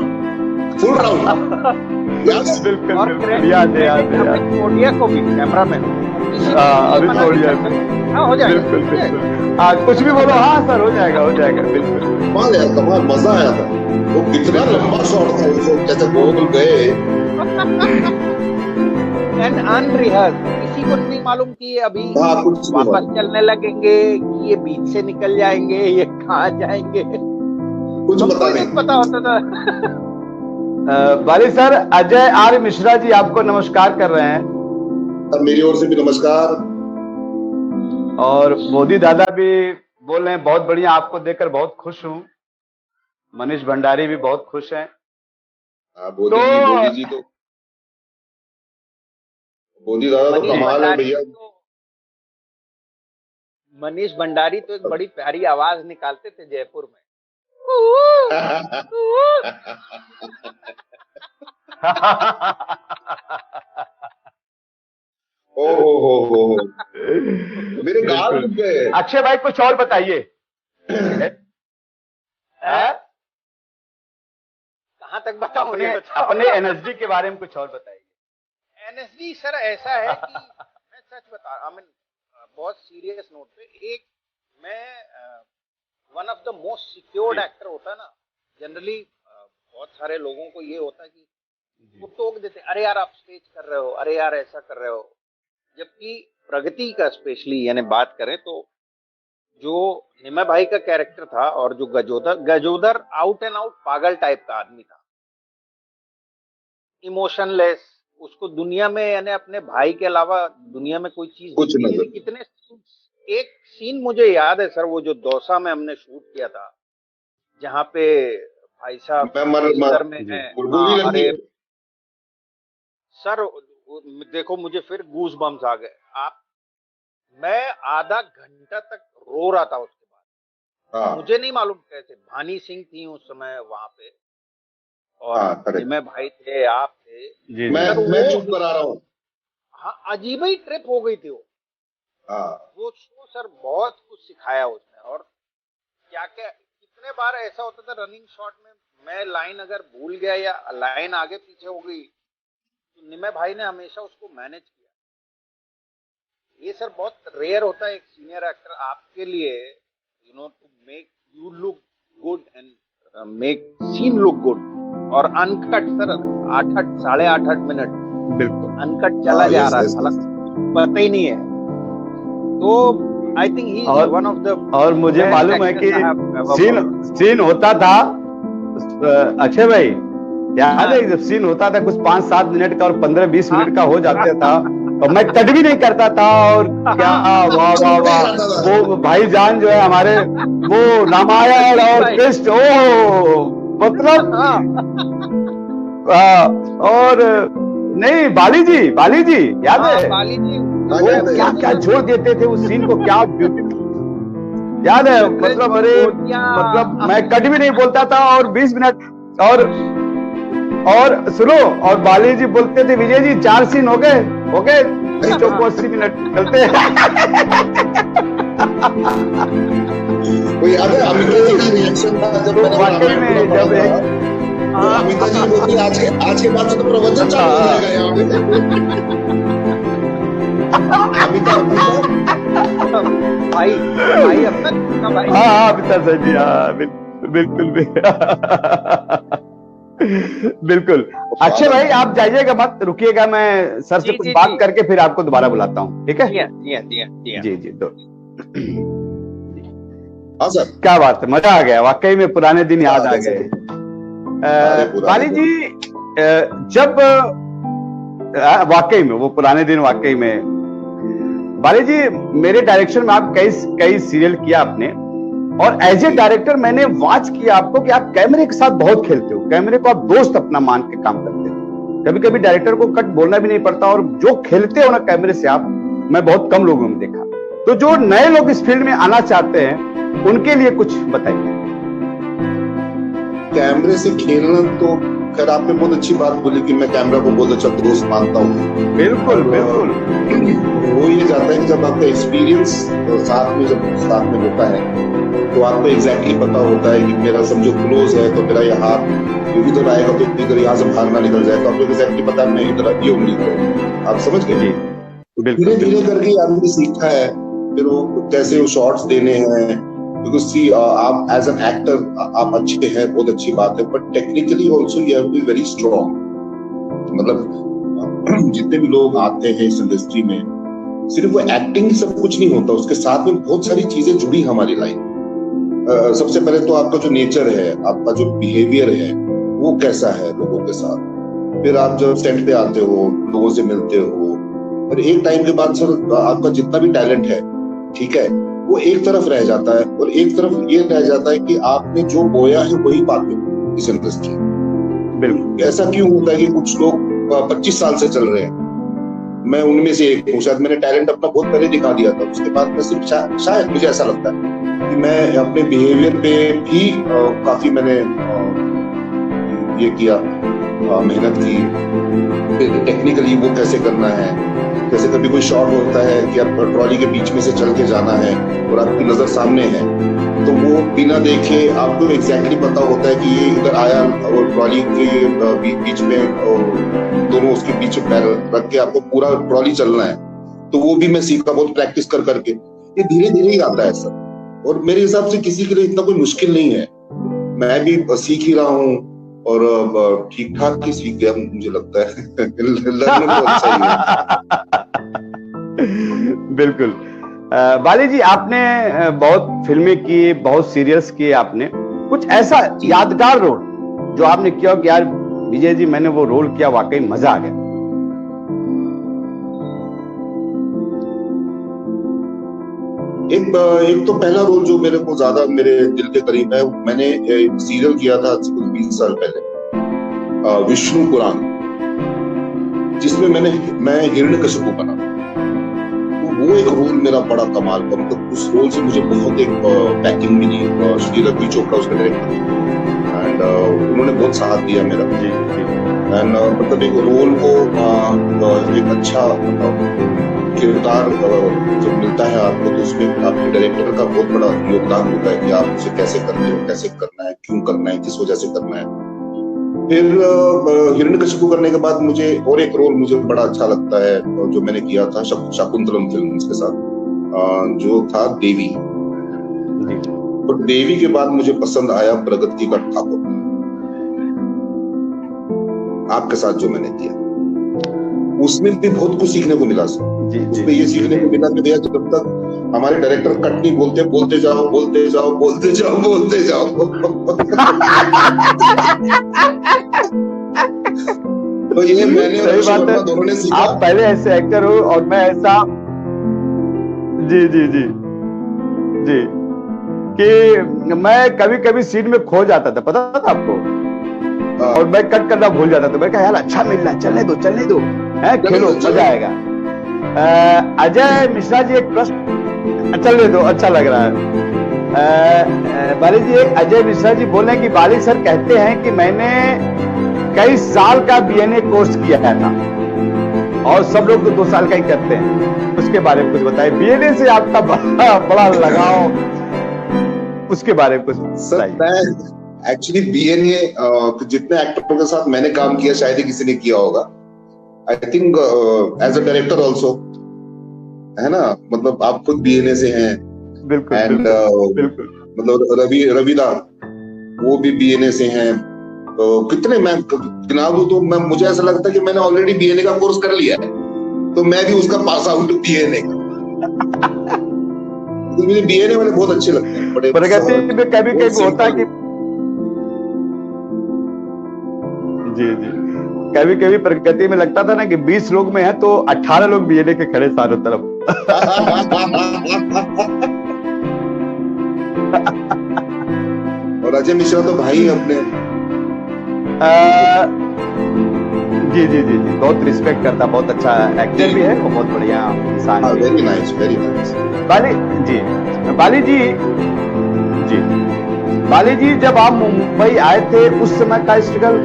full round. बिल्कुल याद है। कोडिया को भी कैमरा में अभी कोडिया हो जाएगा। बिल्कुल कुछ भी बोलो। हाँ सर, हो जाएगा बिल्कुल। कमाल यार, कमाल, मजा आया था। वो कितना लंबा शॉट था, वो जैसे गोल गए एंड अनरिहर्स्ड, किसी को नहीं मालूम कि ये अभी वापस चलने लगेंगे कि ये बीच से निकल जाएंगे, ये कहाँ जाएंगे, कुछ पता होता था। वाली सर, अजय आर मिश्रा जी आपको नमस्कार कर रहे हैं। मेरी ओर से भी नमस्कार। और मोदी दादा भी बोल रहे हैं बहुत बढ़िया, आपको देखकर बहुत खुश हूँ। मनीष भंडारी भी बहुत खुश हैं। मोदी दादा तो कमाल है भैया। मनीष भंडारी तो एक बड़ी प्यारी आवाज निकालते थे जयपुर में। हो मेरे गाल रुक गए। अक्षय भाई कुछ और बताइए। कहाँ तक बताऊं? अपने एनएसडी के बारे में कुछ और बताइए। एनएसडी सर ऐसा है कि मैं सच बता रहा हूँ, बहुत सीरियस नोट पे, एक मैं one of the most secured actor होता है ना, जनरली बहुत सारे लोगों को ये होता है कि वो टोक देते, अरे यार आप स्टेज कर रहे हो, अरे यार ऐसा कर रहे हो। जबकि प्रगति का स्पेशली यानी बात करें तो जो निमय भाई का कैरेक्टर था और जो गजोदर आउट एंड आउट पागल टाइप का आदमी था, इमोशनलेस, उसको दुनिया में यानी अपने भाई के अलावा दुनिया में कोई चीज नहीं। कितने एक सीन मुझे याद है सर, वो जो दौसा में हमने शूट किया था, जहाँ पे भाई साहब में है। अरे सर देखो, मुझे फिर गूज बम्स आ गए। मैं आधा घंटा तक रो रहा था उसके बाद। मुझे नहीं मालूम कैसे, भानी सिंह थी उस समय वहां पे और मैं भाई थे, आप थे। मैं चुप करा रहा हूँ। हाँ, अजीब ही ट्रिप हो गई थी वो। वो शो सर बहुत कुछ सिखाया उसने। और क्या क्या कितने बार ऐसा होता था रनिंग शॉट में, मैं लाइन अगर भूल गया या लाइन आगे पीछे हो गई तो निमय भाई ने हमेशा उसको मैनेज किया। ये सर बहुत रेयर होता है एक सीनियर एक्टर आपके लिए, you know, to make you look good and make scene look good. और अनकट सर 8 साढ़े 8 मिनट बिल्कुल अनकट चला जा रहा है, पता ही नहीं है। तो I think he is one of the. और मुझे मालूम है कि सीन होता था अक्षय भाई, याद है जब सीन होता था कुछ 5-7 मिनट का और 15-20 मिनट का हो जाता था तो मैं कट भी नहीं करता था। और क्या वाह वाह वाह, वो भाईजान जो है हमारे, वो रामायण और कृष्ण, ओ मतलब और नहीं बाली जी याद है वो क्या क्या जोड़ देते थे उस सीन को, क्या ब्यूटीफुल याद है। मतलब अरे मतलब मैं कट भी नहीं बोलता था और 20 मिनट और सुनो, और बाली जी बोलते थे विजय जी 4 सीन हो गए 80 मिनट चलते हैं। वो याद है अमिता जी का रिएक्शन था जब अमिता जी बोलती आज के बाद से तो प्रवचन चालू हो जाएगा यहाँ पे। अमिता भाई अपना भाई। हाँ अमिता सर जी, बिल्कुल बिल्कुल। अक्षय भाई आप जाइएगा मत, रुकिएगा, मैं सर से कुछ बात करके फिर आपको दोबारा बुलाता हूँ, ठीक है? जी दो। हाँ सर, क्या बात है, मजा आ गया, वाकई में पुराने दिन याद आ गए। बाली जी जब वाकई में वो पुराने दिन, वाकई में बाली जी मेरे डायरेक्शन में आप कई सीरियल किया आपने, और एज ए डायरेक्टर मैंने वॉच किया आपको कि आप कैमरे के साथ बहुत खेलते हो, कैमरे को आप दोस्त अपना मान के काम करते हो। कभी कभी डायरेक्टर को कट बोलना भी नहीं पड़ता, और जो खेलते हो ना कैमरे से आप, मैं बहुत कम लोगों में देखा। तो जो नए लोग इस फील्ड में आना चाहते हैं उनके लिए कुछ बताइए। कैमरे से खेलना तो खैर आपने बहुत अच्छी बात बोली कि मैं कैमरा को बहुत अच्छा दोस्त मानता हूँ। बिल्कुल बिल्कुल। वो ये जाता है कि जब आपका एक्सपीरियंस साथ में होता है तो आपको एग्जैक्टली पता होता है कि मेरा समझो क्लोज है तो मेरा ये हाथ इधर आएगा तो इधर यहाँ से भागना निकल जाए, तो आपको एग्जैक्टली पता है मैं इधर ये उंगली करूँ। आप समझ गए? धीरे धीरे करके आदमी सीखता है फिर वो कैसे वो शॉट्स देने हैं। बिकॉज सी आप एज एन एक्टर आप अच्छे हैं, बहुत अच्छी बात है, but technically also you have to be very strong. मतलब जितने भी लोग आते हैं इस इंडस्ट्री में, सिर्फ वो एक्टिंग सब कुछ नहीं होता, उसके साथ में बहुत सारी चीजें जुड़ी हमारी लाइफ। सबसे पहले तो आपका जो नेचर है, आपका जो बिहेवियर है वो कैसा है लोगों के साथ। फिर आप जब सेट पे आते हो, लोगों से मिलते हो, और एक टाइम के बाद सर आपका जितना भी टैलेंट है, ठीक है, वो एक तरफ रह जाता है, और एक तरफ ये रह जाता है कि आपने जो बोया है वही पाते हो इस इंडस्ट्री। बिल्कुल। ऐसा क्यों होता है कि कुछ लोग 25 साल से चल रहे हैं, मैं उनमें से एक हूँ। शायद मैंने टैलेंट अपना बहुत पहले दिखा दिया था, उसके बाद मैं सिर्फ शायद मुझे ऐसा लगता है कि मैं अपने बिहेवियर पे भी काफी मैंने ये किया, मेहनत की। टेक्निकली वो कैसे करना है, जैसे कभी कोई शॉट होता है कि आप ट्रॉली के बीच में से चल के जाना है और आपकी नजर सामने है, तो वो बिना देखे आपको एग्जैक्टली पता होता है कि ये इधर आया और ट्रॉली के बीच में दोनों उसके बीच में पैर रख के आपको पूरा ट्रॉली चलना है। तो वो भी मैं सीखा बहुत प्रैक्टिस कर करके। ये धीरे धीरे ही आता है सब, और मेरे हिसाब से किसी के लिए इतना कोई मुश्किल नहीं है। मैं भी सीख ही रहा हूँ और ठीक ठाक ही सीख गया मुझे लगता है। लर्नर तो अच्छा ही है। बिल्कुल। बाली जी, आपने बहुत फिल्में की, बहुत सीरियल्स किए आपने, कुछ ऐसा यादगार रोल जो आपने किया कि यार विजय जी मैंने वो रोल किया, वाकई मजा आ गया? एक तो पहला रोल जो मेरे को ज्यादा मेरे दिल के करीब है, मैंने एक सीरियल किया था 20 साल पहले, विष्णु पुराण, जिसमें मैं हिरण्यकशिपु बना। तो वो एक रोल मेरा बड़ा कमाल का, मतलब उस रोल से मुझे बहुत एक पैकिंग मिली। श्री रवि चोपड़ा उसका डायरेक्टर, एंड उन्होंने बहुत साथ दिया मेरा। एंड मतलब एक रोल को एक अच्छा किरदार जब मिलता है आपको, तो उसमें आपके डायरेक्टर का बहुत बड़ा योगदान होता है कि आप उसे कैसे करते हो, कैसे करना है, क्यों करना है, किस वजह से करना है। फिर हिरण्यकशिपु करने के बाद मुझे और एक रोल मुझे बड़ा अच्छा लगता है जो मैंने किया था शाकुंतलम फिल्म्स के साथ, जो था देवी। और देवी के बाद मुझे पसंद आया प्रगति का ठाकुर, आपके साथ जो मैंने किया। उसमें भी बहुत कुछ सीखने को मिला सर। उसमें ये सीखने को मिला कि भैया जब तक हमारे डायरेक्टर कट नहीं बोलते, बोलते जाओ बोलते जाओ बोलते जाओ बोलते जाओ। तो ये मैंने और शर्मा दोनों ने सीखा। आप पहले ऐसे एक्टर हो और मैं ऐसा, जी जी जी जी, कि मैं कभी कभी सीन में खो जाता था, पता था आपको, और मैं कट करना भूल जाता था। मैं कहा यार अच्छा मिल रहा है, चलने दो है, खेलो मजा आएगा। अजय मिश्रा जी एक प्रश्न, चलने दो, अच्छा लग रहा है। बाली जी, एक अजय मिश्रा जी बोले कि बाली सर कहते हैं कि मैंने कई साल का बीएनए कोर्स किया था, और सब लोग तो 2 साल का ही करते हैं, उसके बारे में कुछ बताइए। बीएनए से आपका बड़ा लगाव, उसके बारे में कुछ बताइए। एक्चुअली बीएनए जितने एक्टरों के साथ मैंने काम किया शायद ही किसी ने किया होगा। I think as a director also, है ना, मतलब आप खुद बीएनए से हैं। बिल्कुल। एंड बिल्कुल। मतलब रविदा वो भी बीएनए से हैं। तो कितने मैं गिना दूं तो मुझे ऐसा लगता है कि मैंने ऑलरेडी बीएनए का कोर्स कर लिया है, तो मैं भी उसका पास आउट बीएनए का। तो मुझे बीएनए वाले बहुत अच्छे लगते हैं। बड़े प्रगति में कभी होता है कि जी जी, कभी प्रगति में लगता था ना कि 20 लोग में है तो 18 लोग बीएनए के खड़े चारों तरफ। और अजय मिश्रा तो भाई अपने जी जी जी जी, बहुत रिस्पेक्ट करता, बहुत अच्छा एक्टर भी है, वो बहुत बढ़िया इंसान है। Very nice, very nice. Bali ji ji Bali ji, जब आप मुंबई आए थे उस समय का स्ट्रगल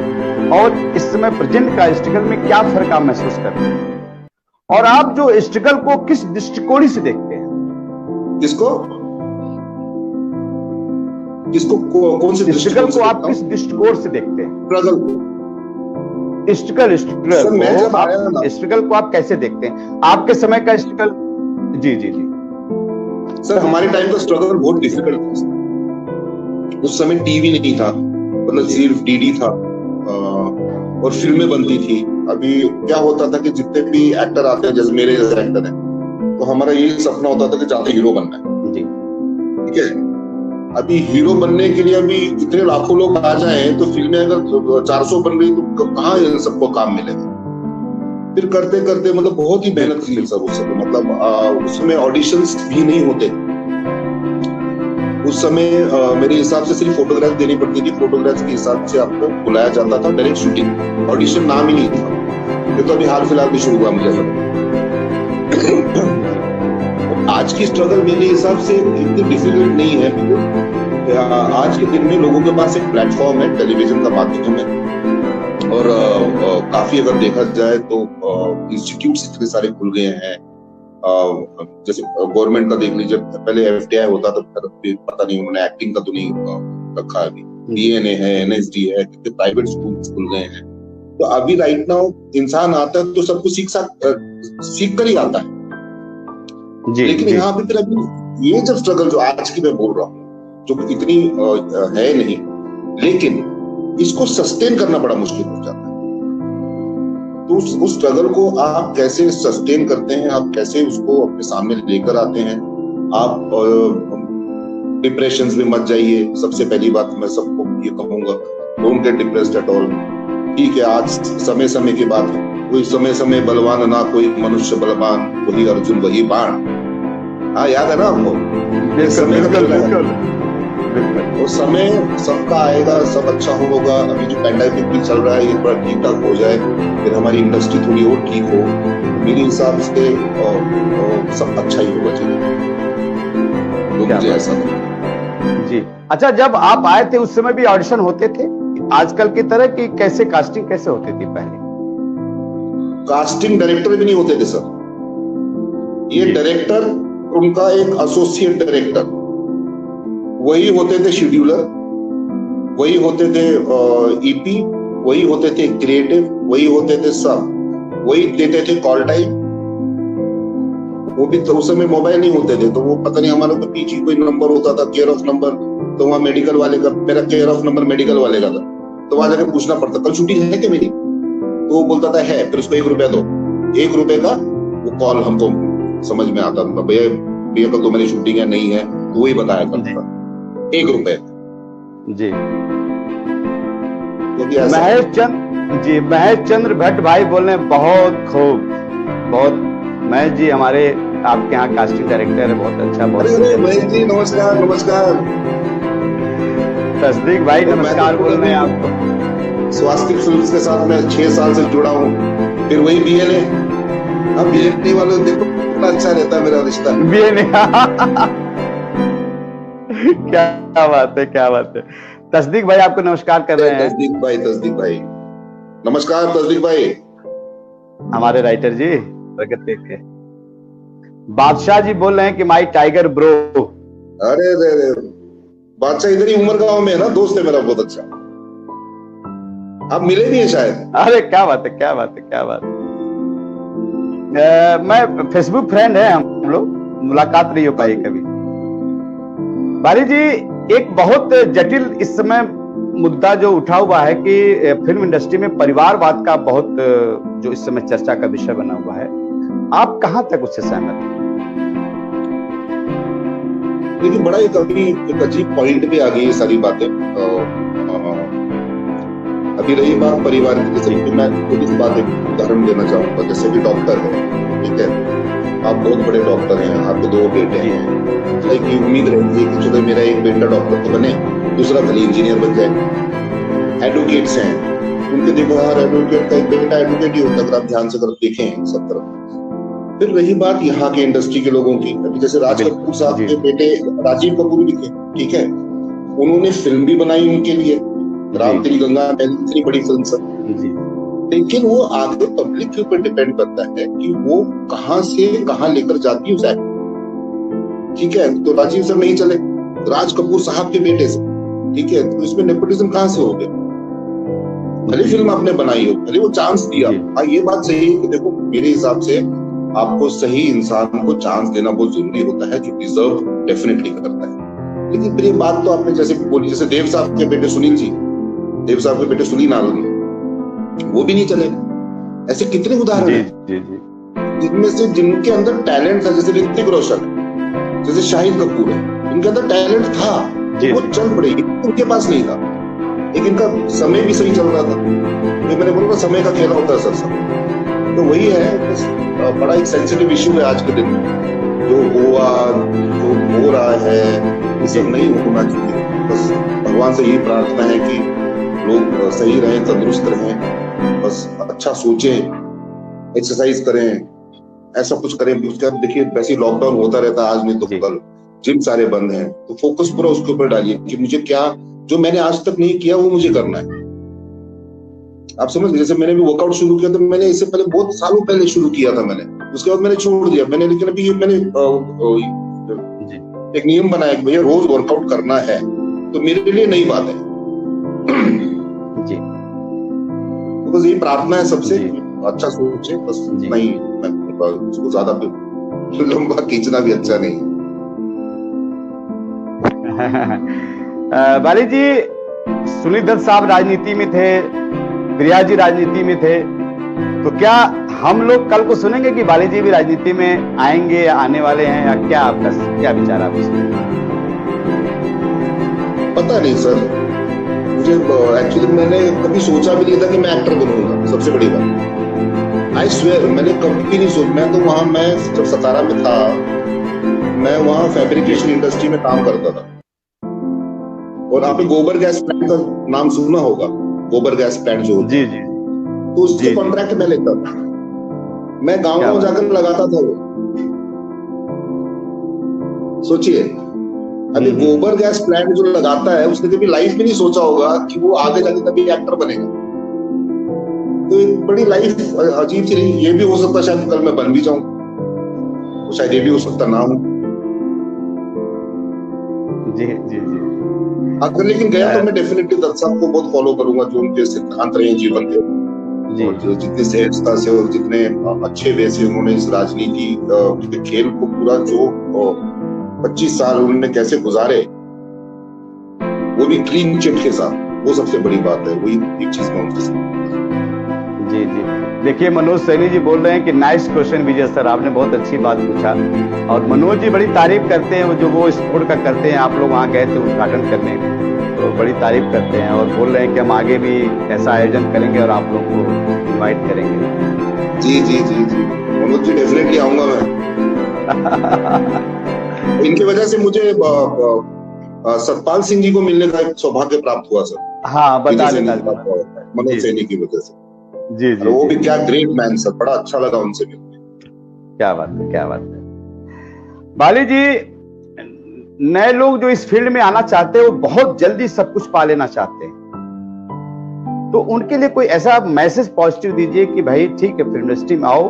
और इस समय प्रेजेंट का स्ट्रगल में क्या फर्क आप महसूस करते हैं, और आप जो स्ट्रगल को किस दृष्टिकोण से देखते हैं? किसको कौन से स्ट्रगल को आप किस दृष्टिकोण से देखते हैं? स्ट्रगल को आप कैसे देखते हैं? आपके समय का स्ट्रगल? जी जी जी सर, हमारे टाइम का स्ट्रगल बहुत डिफिकल्ट था। उस समय टीवी नहीं था, मतलब सिर्फ डीडी था और फिल्में बनती थी। अभी क्या होता था कि जितने भी एक्टर आते हैं, जैसे मेरे जैसे एक्टर हैं, तो हमारा यही सपना होता था कि जाते हीरो बनना है। ठीक है, अभी हीरो बनने के लिए अभी इतने लाखों लोग आ जाएं तो फिल्में अगर 400 बन रही तो कहाँ सबको काम मिलेगा? फिर करते करते मतलब बहुत ही मेहनत की सर उस समय, मतलब उसमें ऑडिशंस भी नहीं होते उस समय। मेरे हिसाब से सिर्फ फोटोग्राफ देनी पड़ती थी, फोटोग्राफ के हिसाब से आपको बुलाया जाता था, डायरेक्ट शूटिंग, ऑडिशन नाम ही नहीं था। ये तो अभी हाल फिलहाल भी शुरू हुआ मुझे लगा। आज की स्ट्रगल मेरे हिसाब से इतनी डिफिकल्ट नहीं है, बिकॉज आज के दिन में लोगों के पास एक प्लेटफॉर्म है, टेलीविजन का माध्यम है, और काफी अगर देखा जाए तो इंस्टीट्यूट्स इतने सारे खुल गए हैं। जैसे गवर्नमेंट का देख लीजिए, पहले एफटीआई होता था, पता नहीं उन्होंने एक्टिंग का तो नहीं रखा है। अभी डीएनए है, एनएसडी है, कितने प्राइवेट स्कूल खुल गए हैं। तो अभी राइट नाउ इंसान आता है तो सब कुछ सीख कर ही आता है। लेकिन यहाँ पे फिर अभी ये जब स्ट्रगल जो आज की मैं बोल रहा हूँ, जो इतनी है नहीं, लेकिन इसको सस्टेन करना बड़ा मुश्किल हो जाता है। तो उस स्ट्रगल को आप कैसे सस्टेन करते हैं, आप कैसे उसको अपने सामने लेकर आते हैं। आप डिप्रेशन में मत जाइए। सबसे पहली बात मैं सबको ये कहूंगा, don't get depressed at all. ठीक है, आज समय समय की बात है, कोई समय समय बलवान ना कोई मनुष्य बलवान, वही अर्जुन वही बाण। हाँ, याद है ना आपको? वो समय सबका आएगा, सब अच्छा होगा। अभी जो पैंडेमिक भी चल रहा है ये थोड़ा ठीक ठाक हो जाए, फिर हमारी इंडस्ट्री थोड़ी और ठीक हो, मेरे हिसाब से सब अच्छा ही होगा। तो मुझे ऐसा लगता जी। अच्छा, जब आप आए थे उस समय भी ऑडिशन होते थे आजकल की तरह की? कैसे कास्टिंग कैसे होती थी पहले? कास्टिंग डायरेक्टर भी नहीं होते थे सर। ये डायरेक्टर, उनका एक एसोसिएट डायरेक्टर, वही होते थे शेड्यूलर, वही होते थे ईपी, वही होते थे क्रिएटिव, वही होते थे सब, वही देते थे कॉल टाइम। वो भी तो उस समय मोबाइल नहीं होते थे, तो वो पता नहीं हमारे को पीछे कोई नंबर होता था, केयर ऑफ नंबर, तो वहाँ मेडिकल वाले का, मेरा केयर ऑफ नंबर मेडिकल वाले का था, तो वहां जाकर पूछना पड़ता, कल छुट्टी है क्या मेरी? तो वो बोलता था है, फिर उसको 1 रुपया दो। 1 रुपए का वो कॉल हमको समझ में आता था, भैया कल तो मेरी छुट्टी है नहीं है, तो वही बताया करता था। 1 रुपए जी। महेश चंद्र भट्ट भाई बोल रहे हैं, बहुत खूब, बहुत। महेश जी हमारे आपके यहाँ कास्टिंग डायरेक्टर है, बहुत अच्छा। बहुत महेश जी नमस्कार। नमस्कार तस्दीक भाई, नमस्कार बोल रहे हैं आपको। स्वास्तिक फिल्म्स के साथ मैं 6 साल से जुड़ा हूँ, फिर वही बीएनए। अब बीएनए वाले देखो कितना अच्छा रहता है मेरा रिश्ता। बीएनए क्या बात है, क्या बात है। तस्दीक भाई आपको नमस्कार कर रहे हैं। तस्दीक भाई नमस्कार। तस्दीक भाई हमारे राइटर जी, प्रगत के बादशाह जी बोल रहे हैं कि माई टाइगर ब्रो। अरे बादशाह इधर ही उमर गांव में है ना, दोस्त है मेरा बहुत अच्छा। आप मिले भी हैं शायद? अरे क्या बात है, क्या बात है, क्या बात है। मैं फेसबुक फ्रेंड है, हम लोग मुलाकात नहीं हो पाई कभी। बाली जी, एक बहुत जटिल इस समय मुद्दा जो उठा हुआ है कि फिल्म इंडस्ट्री में परिवारवाद का बहुत जो इस समय चर्चा का विषय बना हुआ है, आप कहां तक उससे सहमत हैं? देखिए, बड़ा एक अभी एक अजीब पॉइंट पे आ गई ये सारी बातें। अभी रही बात परिवार की, जैसे मैं थोड़ी सी बात एक उदाहरण देना चाहूंगा। जैसे कि डॉक्टर है, ठीक है, आप बहुत बड़े डॉक्टर हैं, आपके 2 बेटे हैं, एक उम्मीद रहती है कि चलो मेरा एक बेटा डॉक्टर तो बने, दूसरा भले इंजीनियर बन जाए। एडवोकेट्स हैं, उनके देखो हर एडवोकेट का एक बेटा एडवोकेट ही होता है, अगर आप ध्यान से अगर देखें सब तरफ। फिर रही बात यहाँ के इंडस्ट्री के लोगों की, अभी जैसे राज कपूर साहब के बेटे राजीव कपूर भी थे, ठीक है, उन्होंने फिल्म भी बनाई उनके लिए, राम तेरी गंगा इतनी बड़ी फिल्म सर, लेकिन वो आगे पब्लिक के ऊपर डिपेंड करता है कि वो कहाँ से कहाँ लेकर जाती है उस एक्टिंग। ठीक है, तो राजीव सर नहीं चले, राज कपूर साहब के बेटे से, ठीक है, तो इसमें नेपोटिज्म कहाँ से हो गया? भले फिल्म आपने बनाई हो, भले वो चांस दिया, हाँ ये बात सही है कि देखो मेरे हिसाब से आपको सही इंसान को चांस देना बहुत जरूरी होता है, जो डिजर्व डेफिनेटली करता है। लेकिन फिर ये बात तो आपने जैसे बोली, जैसे देव साहब के बेटे सुनील जी, देव साहब के बेटे सुनील नारायण, वो भी नहीं चले। ऐसे कितने उदाहरण हैं जिनमें से जिनके अंदर टैलेंट था, जैसे ऋतिक रोशन, जैसे शाहिद कपूर है, इनके अंदर टैलेंट था तो वो चल पड़े, उनके पास नहीं था, लेकिन इनका समय भी सही चल रहा था। तो मैंने बोला समय का खेला होता है सर सब, तो वही है, बड़ा एक सेंसिटिव इश्यू है आज के दिन में, जो हुआ जो हो रहा है ये सब नहीं होना चाहिए। बस भगवान से यही प्रार्थना है कि लोग सही रहें, तंदुरुस्त रहें, बस अच्छा सोचें, एक्सरसाइज करें, ऐसा कुछ करें। उसके बाद देखिए वैसे लॉकडाउन होता रहता है, आज नहीं तो कल जिम सारे बंद हैं, तो फोकस पूरा उसके ऊपर डालिए कि मुझे क्या, जो मैंने आज तक नहीं किया वो मुझे करना है। आप समझ, जैसे मैंने भी वर्कआउट शुरू किया, तो मैंने इससे पहले बहुत सालों पहले शुरू किया था मैंने, उसके बाद मैंने छोड़ दिया मैंने, लेकिन अभी मैंने एक नियम बनाया कि भैया रोज वर्कआउट करना है, तो मेरे लिए नई बात है जी। तो बस यही प्रार्थना है सबसे, अच्छा सोचे, बस नहीं उसको ज्यादा लंबा खींचना भी अच्छा नहीं। बाली जी, सुनील दत्त साहब राजनीति में थे, प्रिया जी राजनीति में थे, तो क्या हम लोग कल को सुनेंगे कि बाली जी भी राजनीति में आएंगे या आने वाले हैं, या क्या आपका क्या विचार आप इसमें? पता नहीं सर, मुझे एक्चुअली मैंने कभी सोचा भी नहीं था कि मैं एक्टर बनूंगा, सबसे बड़ी बात। आई स्वेयर मैंने कभी नहीं सोचा। मैं तो वहां, मैं जब सतारा में था, मैं वहां फैब्रिकेशन इंडस्ट्री में काम करता था, और आपने गोबर गैस प्लांट का नाम सुना होगा, गोबर गैस प्लांट जो जी जी, तो उसके कॉन्ट्रैक्ट में लेता था, मैं गाँव जाकर लगाता था वो। सोचिए, अभी गोबर गैस प्लांट जो लगाता है उसने कभी लाइफ में नहीं सोचा होगा कि वो आगे जाके कभी एक्टर बनेगा। तो एक बड़ी लाइफ अजीब सी रही। ये भी हो सकता शायद कल मैं बन भी जाऊं, तो शायद ये भी हो सकता ना हो। जी जी जी, अगर लेकिन गया तो मैं डेफिनेटली दत्त साहब को बहुत फॉलो करूंगा, जो उनके सिद्धांत रहे जीवन के, और जो जितने सहजता से और जितने अच्छे वे से उन्होंने इस राजनीति के खेल को पूरा, जो 25 साल उन्होंने कैसे गुजारे, वो भी क्लीन चिट के साथ, वो सबसे बड़ी बात है। वही एक चीज में उनके साथ। जी जी, देखिए मनोज सैनी जी बोल रहे हैं कि नाइस क्वेश्चन विजय सर, आपने बहुत अच्छी बात पूछा, और मनोज जी बड़ी तारीफ करते हैं, जो वो स्पोर्ट का करते हैं, आप लोग वहाँ गए थे उद्घाटन करने, तो बड़ी तारीफ करते हैं, और बोल रहे हैं कि हम आगे भी ऐसा आयोजन करेंगे और आप लोग को इन्वाइट करेंगे। जी जी जी जी, मनोज जी डेफिनेटली आऊंगा मैं। इनकी वजह से मुझे सतपाल सिंह जी को मिलने का एक सौभाग्य प्राप्त हुआ सर। हाँ, बता देना मनोज सैनी की वजह से। जी जी, वो भी क्या ग्रेट मैन सर, बड़ा अच्छा लगा उनसे मिलकर। क्या बात है, क्या बात है। बाली जी, नए लोग जो इस फील्ड में आना चाहते हैं, वो बहुत जल्दी सब कुछ पा लेना चाहते हैं, तो उनके लिए कोई ऐसा मैसेज पॉजिटिव दीजिए कि भाई ठीक है फिल्म इंडस्ट्री में आओ,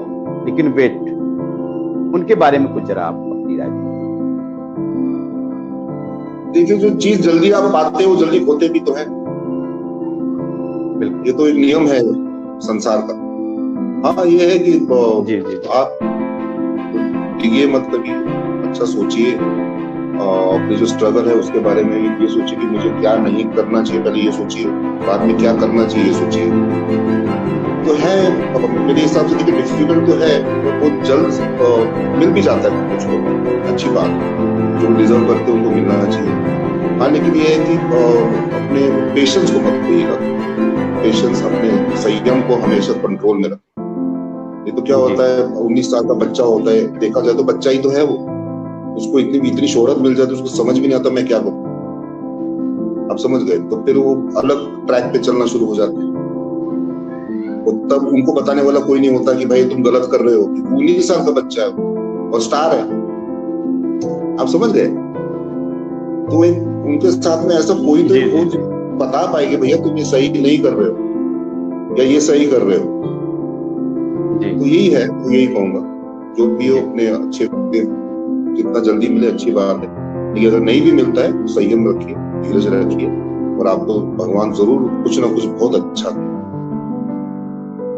लेकिन वेट, उनके बारे में कुछ जरा आप अपनी राय। देखिए, जो चीज जल्दी आप पाते हो जल्दी खोते भी तो है, ये तो एक नियम है संसार का। हाँ, ये है कि आप ये मत करिए, अच्छा सोचिए, अपनी जो स्ट्रगल है उसके बारे में ये सोचिए कि मुझे क्या नहीं करना चाहिए, पहले ये सोचिए, बाद में क्या करना चाहिए ये सोचिए। तो है मेरे हिसाब से, देखिए डिफिकल्ट तो है, तो बहुत जल्द मिल भी जाता है कुछ को, अच्छी बात, जो डिजर्व करते हैं उनको मिलना चाहिए। हाँ, लेकिन ये है कि अपने पेशेंस को मत खोइएगा, पेशेंस, अपने संयम को हमेशा कंट्रोल में रखें। ये तो क्या होता है, 19 साल का बच्चा होता है, देखा जाए तो बच्चा ही तो है वो, उसको इतनी शोहरत मिल जाती है, उसको समझ भी नहीं आता मैं क्या करूं। आप समझ गए, तो फिर वो अलग ट्रैक पे चलना शुरू हो जाते हैं, और तब उनको बताने वाला कोई नहीं होता कि भाई तुम गलत कर रहे हो, 19 साल का बच्चा है और स्टार है। आप समझ गए, तो एक उनके साथ में ऐसा कोई तो खोज बता पाएगी भैया तुम ये सही नहीं कर रहे हो या ये सही कर रहे हो। तो यही है, तो यही कहूंगा जो भी हो अपने अच्छे, जितना जल्दी मिले अच्छी बात है, लेकिन अगर नहीं भी मिलता है संयम रखिए, धीरज रखिए और आपको भगवान जरूर कुछ ना कुछ बहुत अच्छा दे।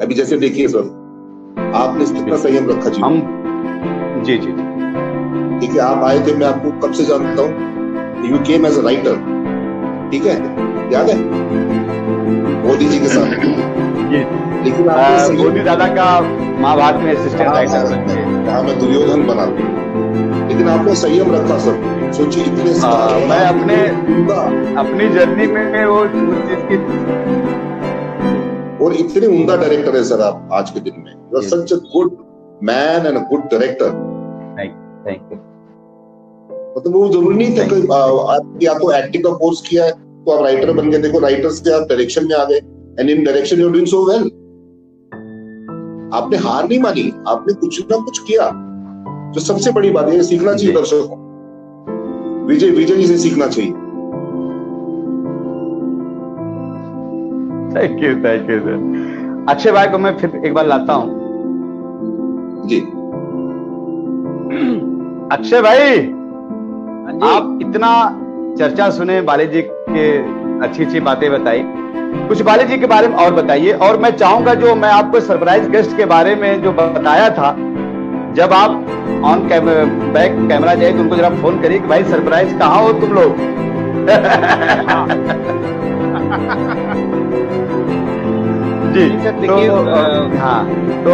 अभी जैसे देखिए सर, आपने कितना संयम रखा जी। हम जी जी ठीक है, आप आए थे, मैं आपको कब से जानता हूँ, you came as a writer, ठीक है, याद है मोदी जी के साथ। लेकिन मोदी दादा का महाभारत में असिस्टेंट राइटर वहां मैं दुर्योधन बना, लेकिन आपने संयम रखा सर। सोचिए इतने मैं अपनी जर्नी में वो चीज की, और इतने उम्दा डायरेक्टर है सर आप आज के दिन में। You are such a good man and a good director. Thank you. मतलब वो जरूरी नहीं था कि आप या तो एक्टिंग का कोर्स किया है तो आप राइटर बन गए। देखो राइटर से आप डायरेक्शन में आ गए, and in direction you are doing so well. आपने हार नहीं मानी, आपने कुछ ना कुछ किया, जो सबसे बड़ी बात है। सीखना चाहिए दर्शकों को, विजय जी से सीखना चाहिए। Thank you sir. अक्षय भाई को मैं फिर एक बार लाता हूँ जी। अक्षय भाई, आप इतना चर्चा सुने, बाली जी के अच्छी बातें बताई, कुछ बाली जी के बारे में और बताइए। और मैं चाहूंगा जो मैं आपको सरप्राइज गेस्ट के बारे में जो बताया था, जब आप ऑन बैक कैमरा जाए तो उनको जरा फोन करिए कि भाई सरप्राइज कहाँ हो तुम लोग। जी तो हाँ, तो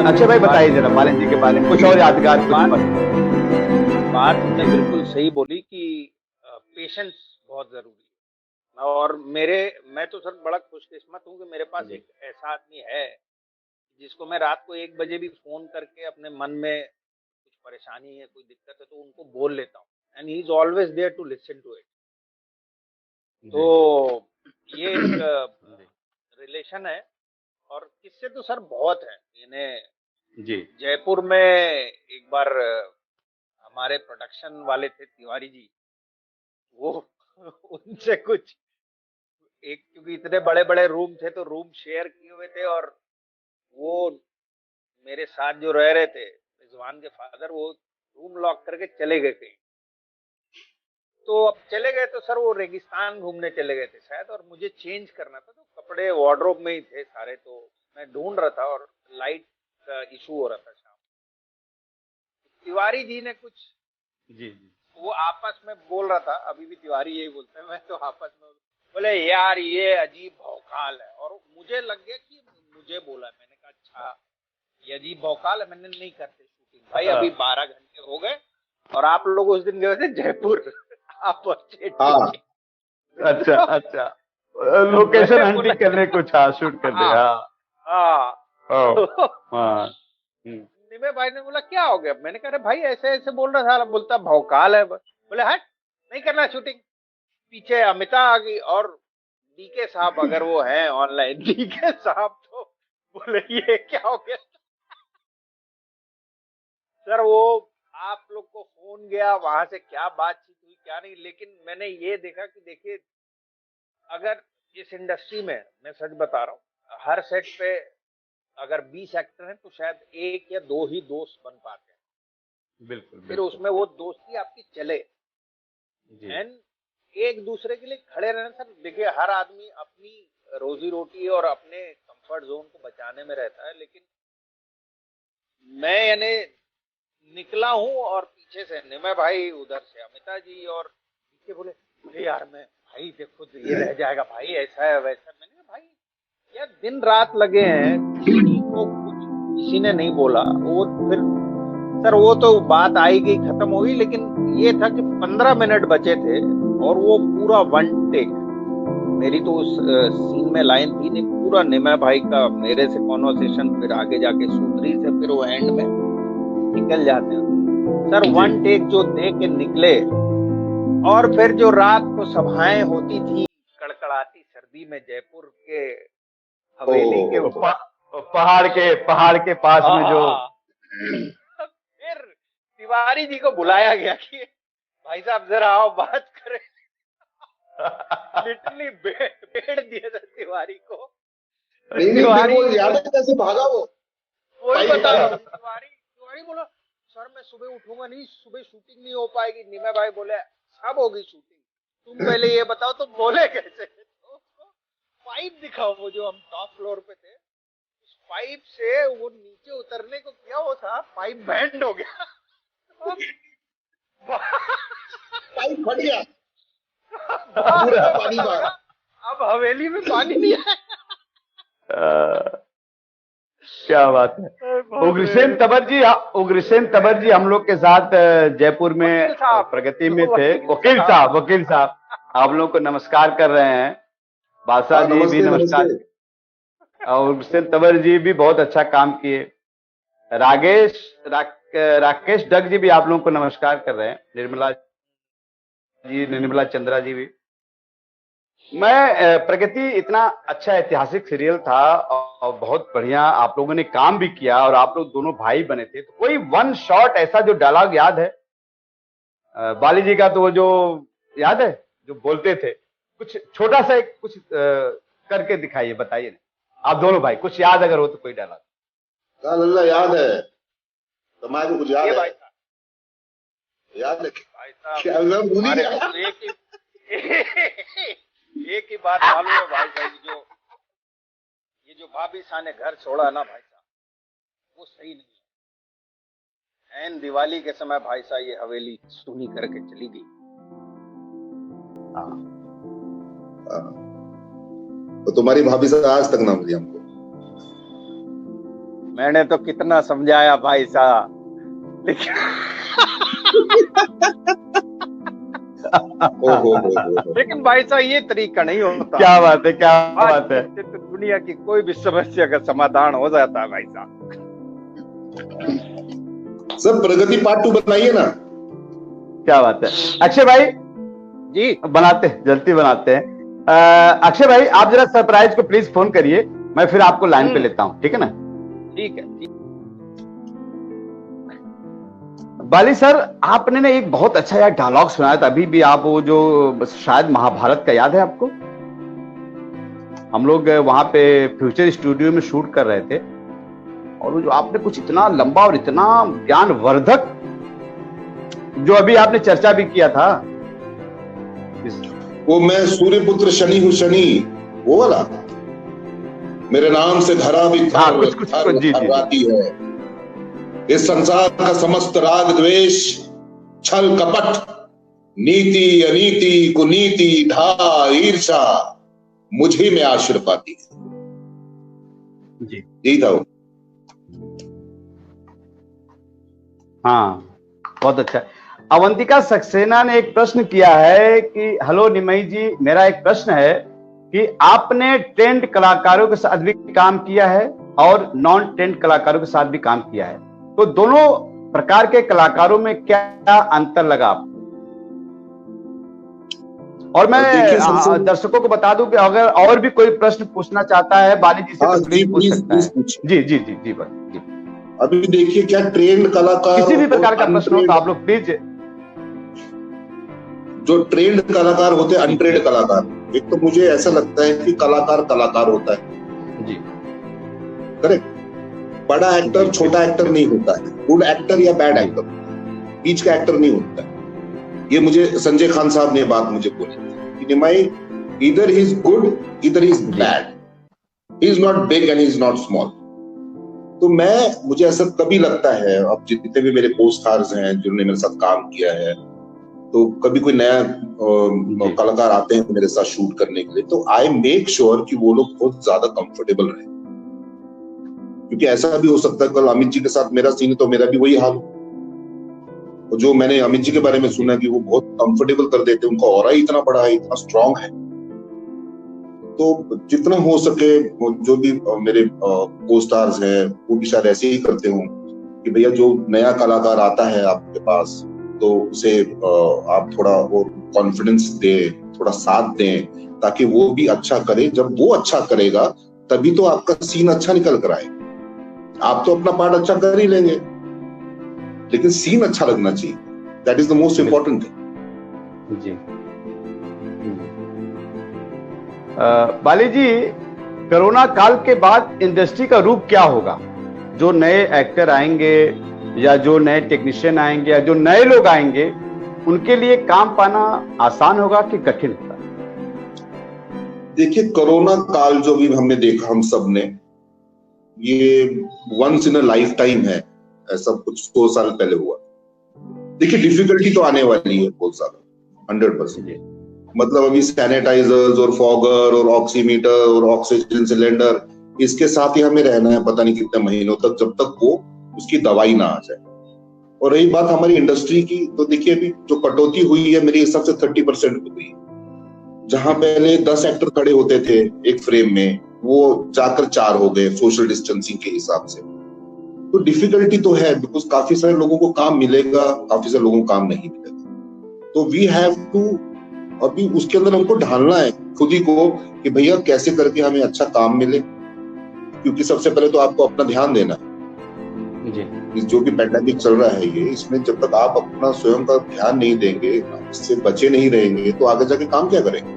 अक्षय भाई बताइए जरा बाली जी के बारे में कुछ और यादगार बात तुमने बिल्कुल सही बोली कि पेशेंस बहुत जरूरी है। और मैं तो सर बड़ा खुशकिस्मत हूँ कि मेरे पास एक ऐसा आदमी है जिसको मैं रात को 1 बजे भी फोन करके अपने मन में कुछ परेशानी है, कोई दिक्कत है, तो उनको बोल लेता हूँ, and he is always there to listen to it. तो ये एक रिलेशन है। और किससे तो सर बहुत है। इन्हें जयपुर में एक बार हमारे प्रोडक्शन वाले थे तिवारी जी, वो उनसे कुछ एक, क्योंकि इतने बड़े बड़े रूम थे तो रूम शेयर किए हुए थे, और वो मेरे साथ जो रह रहे थे रिजवान के फादर, वो रूम लॉक करके चले गए कहीं। तो अब चले गए तो सर वो रेगिस्तान घूमने चले गए थे शायद, और मुझे चेंज करना था, तो कपड़े वार्डरोब में ही थे सारे, तो मैं ढूंढ रहा था और लाइट का इशू हो रहा था शाम। तिवारी जी ने कुछ वो आपस में बोल रहा था, अभी भी तिवारी यही बोलते हैं, मैं तो आपस में बोले यार ये अजीब भौकाल है, और मुझे लग गया कि मुझे बोला। मैंने कहा अच्छा ये अजीब भौकाल है, मैंने नहीं करते शूटिंग भाई, अभी 12 घंटे हो गए और आप लोग उस दिन गए थे जयपुर। आप अच्छा लोकेशन हंटिंग करने कुछ शूट करने। निमे भाई ने बोला क्या हो गया, मैंने कहा भाई ऐसे ऐसे बोल रहा था, बोलता भौकाल है। बोले हट नहीं करना शूटिंग। पीछे अमिता आ गई और डीके साहब, अगर वो है ऑनलाइन, डीके साहब तो बोले ये क्या हो गया सर। वो आप लोग को फोन गया, वहां से क्या बातचीत हुई क्या नहीं, लेकिन मैंने ये देखा कि देखिए अगर इस इंडस्ट्री में, मैं सच बता रहा हूँ, हर सेट पे अगर 20 एक्टर हैं तो शायद 1 या 2 ही दोस्त बन पाते हैं। बिल्कुल। फिर उसमें वो दोस्ती आपकी चले, एंड एक दूसरे के लिए खड़े रहना। सर देखिए हर आदमी अपनी रोजी रोटी और अपने कंफर्ट जोन को बचाने में रहता है, लेकिन मैं यानी निकला हूँ और पीछे से निमे भाई, उधर से अमिता जी, और पीछे बोले अरे यार मैं भाई देखो ये रह जाएगा भाई, ऐसा है वैसा। मैंने कहा भाई यार दिन रात लगे हैं, किसी को कुछ किसी ने नहीं बोला। वो फिर सर वो तो बात आई गई खत्म हो गई, लेकिन ये था कि 15 मिनट बचे थे और वो पूरा 1 टेक। मेरी तो उस सीन में लाइन थी नहीं, पूरा निमे भाई का मेरे से कॉन्वर्सेशन, फिर आगे जाके सूत्री से, फिर वो एंड में निकल जाते हैं सर। 1 टेक जो दे के निकले, और फिर जो रात को सभाएं होती थी कड़कड़ाती सर्दी में जयपुर के हवेली के पहाड़ के पास में जो फिर तिवारी जी को बुलाया गया कि भाई साहब जरा आओ बात करें। लिटरली बेड़ दिया था तिवारी को। तिवारी याद है कैसे भागा वो, वही बता रहा हूँ। तिवारी बोला सर मैं सुबह उठूंगा नहीं, सुबह शूटिंग नहीं हो पाएगी। निमे भाई बोले सब होगी शूटिंग, तुम पहले ये बताओ तुम बोले कैसे। तो पाइप दिखाओ, वो जो हम टॉप फ्लोर पे थे, उस पाइप से वो नीचे उतरने को किया वो था, पाइप बैंड हो गया। पाइप फट गया, पूरा पानी बाहर। अब हवेली में पानी नहीं है। क्या बात है। उग्रसेन तबर जी हम लोग के साथ जयपुर में प्रगति में थे। वकील साहब आप लोग को नमस्कार कर रहे हैं। बादशाह जी भी नमस्कार। और उग्रसेन तबर जी भी बहुत अच्छा काम किए। राकेश डग जी भी आप लोगों को नमस्कार कर रहे हैं। निर्मला चंद्रा जी भी। मैं प्रगति इतना अच्छा ऐतिहासिक सीरियल था और बहुत बढ़िया आप लोगों ने काम भी किया और आप लोग दोनों भाई बने थे। तो कोई वन शॉट ऐसा जो डायलॉग याद है बाली जी का, तो वो जो याद है जो बोलते थे, कुछ छोटा सा एक कुछ करके दिखाइए, बताइए ना आप दोनों भाई, कुछ याद अगर हो तो कोई डायलॉग। अल्लाह याद है तुम्हारे, कुछ याद है? याद है भाई साहब? एक ही बात मालूम है भाई साहब, ये जो भाभी शाह ने घर छोड़ा ना भाई साहब, वो सही नहीं है। ऐन दिवाली के समय भाई साहब ये हवेली सुनी करके चली गई। तो तुम्हारी भाभी से आज तक ना मिली हमको। मैंने तो कितना समझाया भाई साहब, लेकिन लेकिन भाई साहब ये तरीका नहीं होता। क्या बात है। तो दुनिया की कोई भी समस्या का समाधान हो जाता है भाई साहब। सब प्रगति पार्ट 2 बनाइए ना। क्या बात है अक्षय भाई जी, जल्दी बनाते हैं। अक्षय भाई आप जरा सरप्राइज को प्लीज फोन करिए, मैं फिर आपको लाइन पे लेता हूँ, ठीक है ना? ठीक है। बाली सर आपने ना एक बहुत अच्छा यार डायलॉग सुनाया था अभी भी, आप वो जो शायद महाभारत का, याद है आपको? हम लोग वहां पे फ्यूचर स्टूडियो में शूट कर रहे थे और वो जो आपने कुछ इतना लंबा और इतना ज्ञानवर्धक जो अभी आपने चर्चा भी किया था, वो मैं सूर्यपुत्र शनि हूँ, शनि वो वाला, मेरे नाम से धरा भी थर्राती है, इस संसार का समस्त राग द्वेष छल कपट नीति अनीति कुनीति धा ईर्षा मुझे में आश्रय पाती है। जी यही था वो। हाँ बहुत अच्छा। अवंतिका सक्सेना ने एक प्रश्न किया है कि हेलो निमई जी, मेरा एक प्रश्न है कि आपने ट्रेंड कलाकारों के साथ भी काम किया है और नॉन ट्रेंड कलाकारों के साथ भी काम किया है, तो दोनों प्रकार के कलाकारों में क्या अंतर लगा आपको? और मैं दर्शकों को बता दूं कि अगर और भी कोई प्रश्न पूछना चाहता है बाली जी से तो प्लीज पूछ सकता है। जी। अभी देखिए क्या ट्रेंड कलाकार, किसी भी प्रकार का प्रश्न हो तो आप लोग प्लीज। जो ट्रेंड कलाकार होते हैं, अनट्रेंड कलाकार, एक तो मुझे ऐसा लगता है कि कलाकार होता है जी, करेक्ट। बड़ा एक्टर छोटा एक्टर नहीं होता है, गुड एक्टर या बैड एक्टर, बीच का एक्टर नहीं होता है। ये मुझे संजय खान साहब ने बात मुझे बोली कि निमाई इधर ही इज गुड इधर he is bad, he is not big and he is not small. तो मुझे ऐसा कभी लगता है, अब जितने भी मेरे को स्टार्स हैं जिन्होंने मेरे साथ काम किया है, तो कभी कोई नया कलाकार आते हैं मेरे साथ शूट करने के लिए, तो आई मेक श्योर कि वो लोग बहुत ज्यादा कंफर्टेबल रहे, क्योंकि ऐसा भी हो सकता है कल अमित जी के साथ मेरा सीन है तो मेरा भी वही हाल। तो जो मैंने अमित जी के बारे में सुना कि वो बहुत कंफर्टेबल कर देते, उनका ऑरा ही इतना बड़ा है, इतना स्ट्रांग है। तो जितना हो सके जो भी मेरे को स्टार्स हैं वो भी शायद ऐसे ही करते हो कि भैया जो नया कलाकार आता है आपके पास तो उसे आप थोड़ा और कॉन्फिडेंस दें, थोड़ा साथ दें, ताकि वो भी अच्छा करे। जब वो अच्छा करेगा तभी तो आपका सीन अच्छा निकल कर आएगा। आप तो अपना पार्ट अच्छा कर ही लेंगे, लेकिन सीन अच्छा लगना चाहिए। That is the most important thing. जी। बाली जी, कोरोना काल के बाद इंडस्ट्री का रूप क्या होगा? जो नए एक्टर आएंगे या जो नए टेक्नीशियन आएंगे या जो नए लोग आएंगे, उनके लिए काम पाना आसान होगा कि कठिन होगा? देखिए, कोरोना काल जो भी हमने देखा हम सब ने, ये once in a lifetime है, ऐसा कुछ 100 साल पहले हुआ। देखिए, डिफिकल्टी तो आने वाली है बहुत ज्यादा, 100%। मतलब अभी सैनिटाइजर्स और फॉगर और ऑक्सीमीटर और ऑक्सीजन सिलेंडर, इसके साथ ही हमें रहना है पता नहीं कितने महीनों तक, जब तक वो उसकी दवाई ना आ जाए। और रही बात हमारी इंडस्ट्री की, तो देखिए अभी जो कटौती हुई है मेरे हिसाब से 30% हुई है। जहां पहले 10 एक्टर खड़े होते थे एक फ्रेम में, वो जाकर 4 हो गए सोशल डिस्टेंसिंग के हिसाब से। तो डिफिकल्टी तो है, बिकॉज काफी सारे लोगों को काम मिलेगा, काफी सारे लोगों को काम नहीं मिलेगा। तो वी हैव टू, अभी उसके अंदर हमको ढालना है खुद ही को कि भैया कैसे करके हमें अच्छा काम मिले, क्योंकि सबसे पहले तो आपको अपना ध्यान देना है। जो भी पैंडेमिक चल रहा है ये, इसमें जब तक आप अपना स्वयं का ध्यान नहीं देंगे, इससे बचे नहीं रहेंगे, तो आगे जाके काम क्या करेंगे?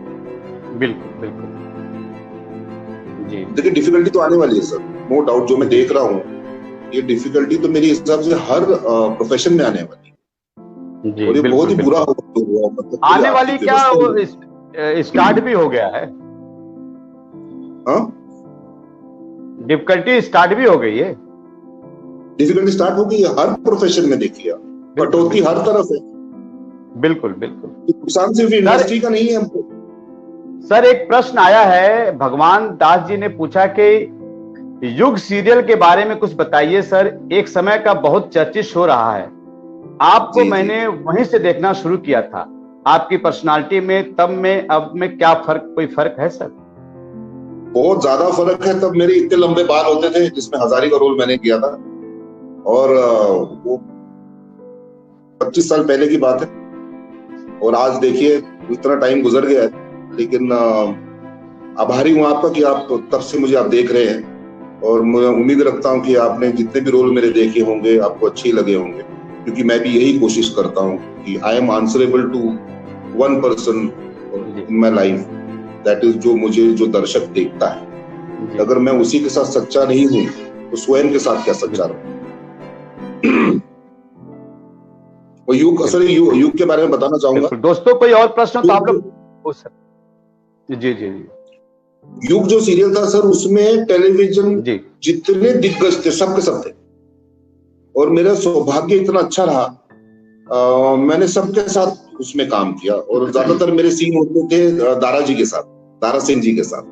बिल्कुल बिल्कुल जी। देखिए, डिफिकल्टी तो आने वाली है सर, नो डाउट। जो मैं देख रहा हूँ, ये डिफिकल्टी तो मेरे हिसाब से हर प्रोफेशन में आने वाली है जी, और ये बहुत ही बुरा होगा। मतलब आने वाली क्या, वो स्टार्ट भी हो गया है। डिफिकल्टी स्टार्ट भी हो गई है, डिफिकल्टी स्टार्ट हो गई है हर प्रोफेशन में। देखिए, कटौती हर तरफ है। बिल्कुल बिल्कुल। नुकसान सिर्फ इंडस्ट्री का नहीं है हमको। सर, एक प्रश्न आया है, भगवान दास जी ने पूछा कि युग सीरियल के बारे में कुछ बताइए सर, एक समय का बहुत चर्चित हो रहा है। आपको मैंने वहीं से देखना शुरू किया था, आपकी पर्सनालिटी में तब में अब में क्या फर्क, कोई फर्क है सर? बहुत ज्यादा फर्क है। तब मेरे इतने लंबे बाल होते थे, जिसमें हजारी का रोल मैंने किया था, और वो 25 साल पहले की बात है। और आज देखिए इतना टाइम गुजर गया है, लेकिन आभारी हूं आपका कि आप तब से मुझे आप देख रहे हैं, और मैं उम्मीद रखता हूं कि आपने जितने भी रोल मेरे देखे होंगे आपको अच्छे लगे होंगे, क्योंकि मैं भी यही कोशिश करता हूं कि I am answerable to one person in my life, that is जो मुझे जो दर्शक देखता है। अगर मैं उसी के साथ सच्चा नहीं हूं तो स्वयं के साथ क्या सच्चा रहूं? और युग के बारे में बताना चाहूंगा दोस्तों। कोई और प्रश्न तो आप लोग? जी जी। युग जो सीरियल था सर, उसमें टेलीविजन जितने दिग्गज थे सबके सब थे, और मेरा सौभाग्य इतना अच्छा रहा, मैंने सबके साथ उसमें काम किया। और ज्यादातर मेरे सीन होते थे दारा जी के साथ, दारा सिंह जी के साथ।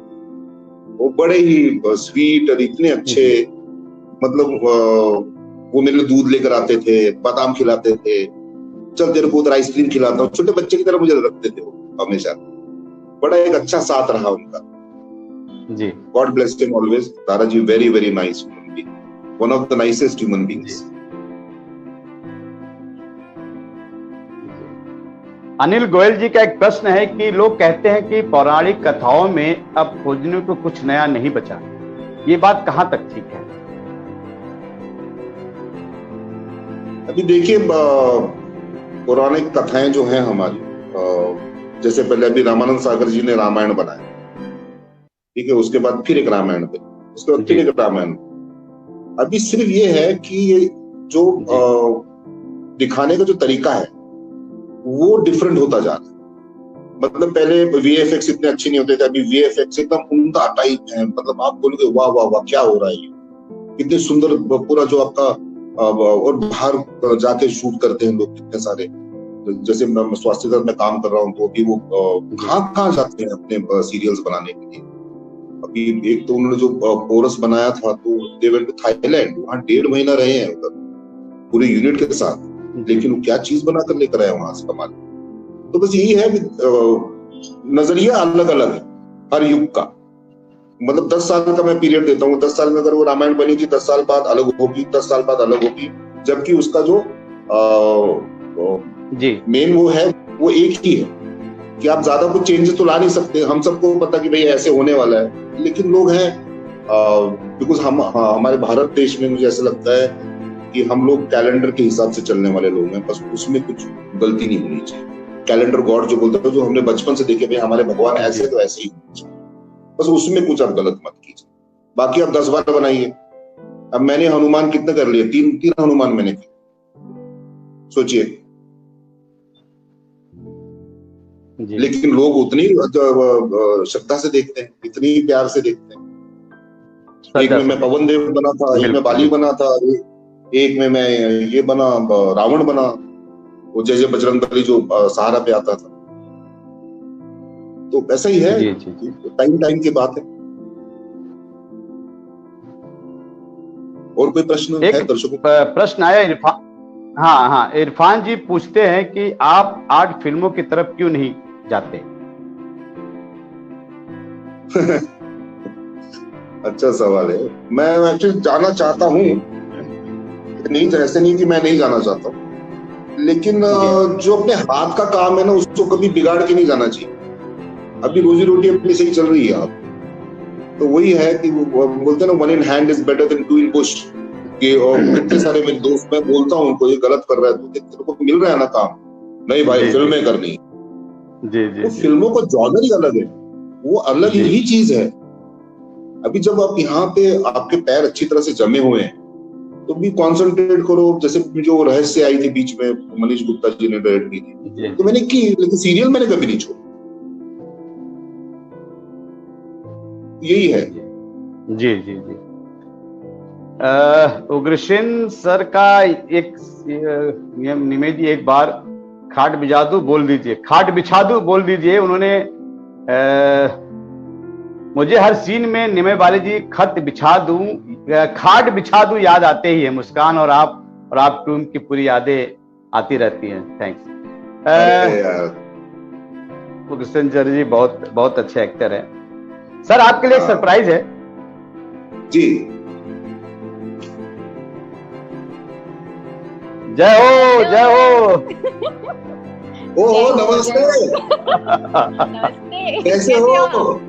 वो बड़े ही स्वीट और इतने अच्छे, मतलब वो मेरे लिए दूध लेकर आते थे, बादाम खिलाते थे, चल तेरे को उधर आइसक्रीम खिलाता हूँ, छोटे बच्चे की तरह मुझे रखते थे वो हमेशा। बड़ा एक अच्छा साथ रहा उनका जी। God bless him always. Dara ji very very nice human being, one of the nicest human beings. Anil Goyal ji का एक प्रश्न है कि लोग कहते हैं कि पौराणिक कथाओं में अब खोजने को कुछ नया नहीं बचा, ये बात कहां तक ठीक है? अभी देखिए, पौराणिक कथाएं जो हैं हमारी, जैसे पहले अभी रामानंद सागर जी ने रामायण बनाया, ठीक है, उसके बाद फिर एक रामायण पे, उसके बाद फिर एक रामायण। अभी सिर्फ ये है कि ये जो दिखाने का जो तरीका है वो डिफरेंट होता जा रहा है। मतलब पहले वीएफएक्स इतने अच्छे नहीं होते थे, अभी वीएफएक्स एकदम उम्दा टाइप है। मतलब आप बोलोगे वाह वाह वाह क्या हो रहा है, कितने सुंदर पूरा जो आपका, और बाहर जाके शूट करते हैं लोग कितने सारे। जैसे मैं स्वास्थ्य में काम कर रहा हूँ, तो अभी वो कहाँ जाते हैं अपने सीरियल्स बनाने के लिए। अभी एक तो उन्होंने जो पोरस बनाया था, तो दे वेंट टू थाईलैंड, वहां 1.5 महीना रहे हैं उधर पूरे यूनिट के साथ, लेकिन वो क्या चीज बना कर लेकर आए वहां से कमाल। तो बस यही है, नजरिया अलग अलग है हर युग का। मतलब 10 साल का मैं पीरियड देता हूँ, 10 साल में अगर वो रामायण बनी थी, 10 साल बाद अलग होगी, 10 साल बाद अलग होगी, जबकि उसका जो मेन वो है वो एक ही है कि आप ज्यादा कुछ चेंजेस तो ला नहीं सकते। हम सबको पता कि भाई ऐसे होने वाला है, लेकिन लोग हैं, बिकॉज हमारे भारत देश में मुझे ऐसा लगता है कि हम लोग कैलेंडर के हिसाब से चलने वाले लोग हैं, बस उसमें कुछ गलती नहीं होनी चाहिए। कैलेंडर गॉड जो बोलते हैं, जो हमने बचपन से देखे भाई हमारे भगवान ऐसे तो ऐसे ही, बस उसमें कुछ आप गलत मत कीजिए। बाकी आप 10 बार बनाइए। अब मैंने हनुमान कितने कर लिए, 3 हनुमान मैंने किए, सोचिए। लेकिन लोग उतनी श्रद्धा से देखते हैं, इतनी प्यार से देखते हैं। एक में मैं पवन देव बना था, एक में बाली बना था, एक में मैं ये बना, रावण बना, वो जय जय बजरंगबली जो सहारा पे आता था। तो ऐसा ही है, टाइम की बात है। और कोई प्रश्न है दर्शकों? प्रश्न आया इरफान, हाँ, इरफान जी पूछते हैं कि आप आर्ट फिल्मों की तरफ क्यों नहीं जाते? अच्छा सवाल है। मैं एक्चुअली जाना चाहता हूँ, नहीं ऐसे नहीं कि मैं नहीं जाना चाहता हूँ, लेकिन जो अपने हाथ का काम है ना, उसको कभी बिगाड़ के नहीं जाना चाहिए। अभी रोजी रोटी अपनी सही चल रही है आप, तो वही है कि वो बोलते हैं ना, 1 in hand is better than 2 in bush। और इतने सारे मेरे दोस्त, मैं बोलता हूँ उनको ये गलत कर रहा है, तो तेरे को मिल रहा है ना काम, नहीं भाई फिल्में करनी। तो फिल्मों का जॉनर ही अलग है, वो अलग ही चीज है। अभी जब आप यहाँ पे आपके पैर अच्छी तरह से जमे हुए हैं, तो भी कॉन्सेंट्रेट करो। जैसे जो रहस्य आई थी बीच में, मनीष गुप्ता जी ने डायरेक्ट की थी, तो मैंने की, लेकिन सीरियल मैंने कभी नहीं छोड़ा। यही है। जी जी जी। उग्रसेन सर का एक निमेश जी, एक बार खाट बिछादू बोल दीजिए, खाट बिछादू बोल दीजिए। उन्होंने मुझे हर सीन में निमे वाले जी खत बिछा दूं, खाट बिछा दूं याद आते ही है। मुस्कान और आप टीम की पूरी यादें आती रहती हैं। थैंक्स। उग्रसेन सर जी बहुत बहुत अच्छे एक्टर हैं। सर आपके लिए एक सरप्राइज है जी। जय हो, जय हो। ओह नमस्ते। नमस्ते, कैसे हो?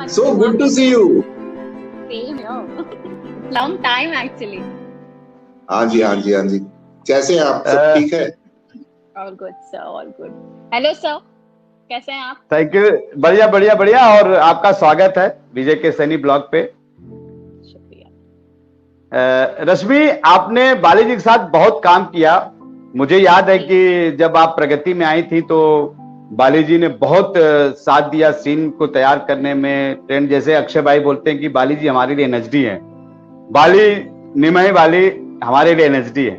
So good to see you. Same here. Long time actually. हाँ जी, हाँ जी, हाँ जी। कैसे हैं आप? सब ठीक है? All good sir, all good. Hello sir, कैसे हैं आप? थैंक यू, बढ़िया बढ़िया बढ़िया। और आपका स्वागत है विजय के सैनी ब्लॉग पे। रश्मि, आपने बाली जी के साथ बहुत काम किया। मुझे याद है कि जब आप प्रगति में आई थी तो बाली जी ने बहुत साथ दिया सीन को तैयार करने में। ट्रेंड जैसे अक्षय भाई बोलते हैं कि बाली जी हमारे लिए एनएचडी है, बाली निमय बाली हमारे लिए एनएचडी है।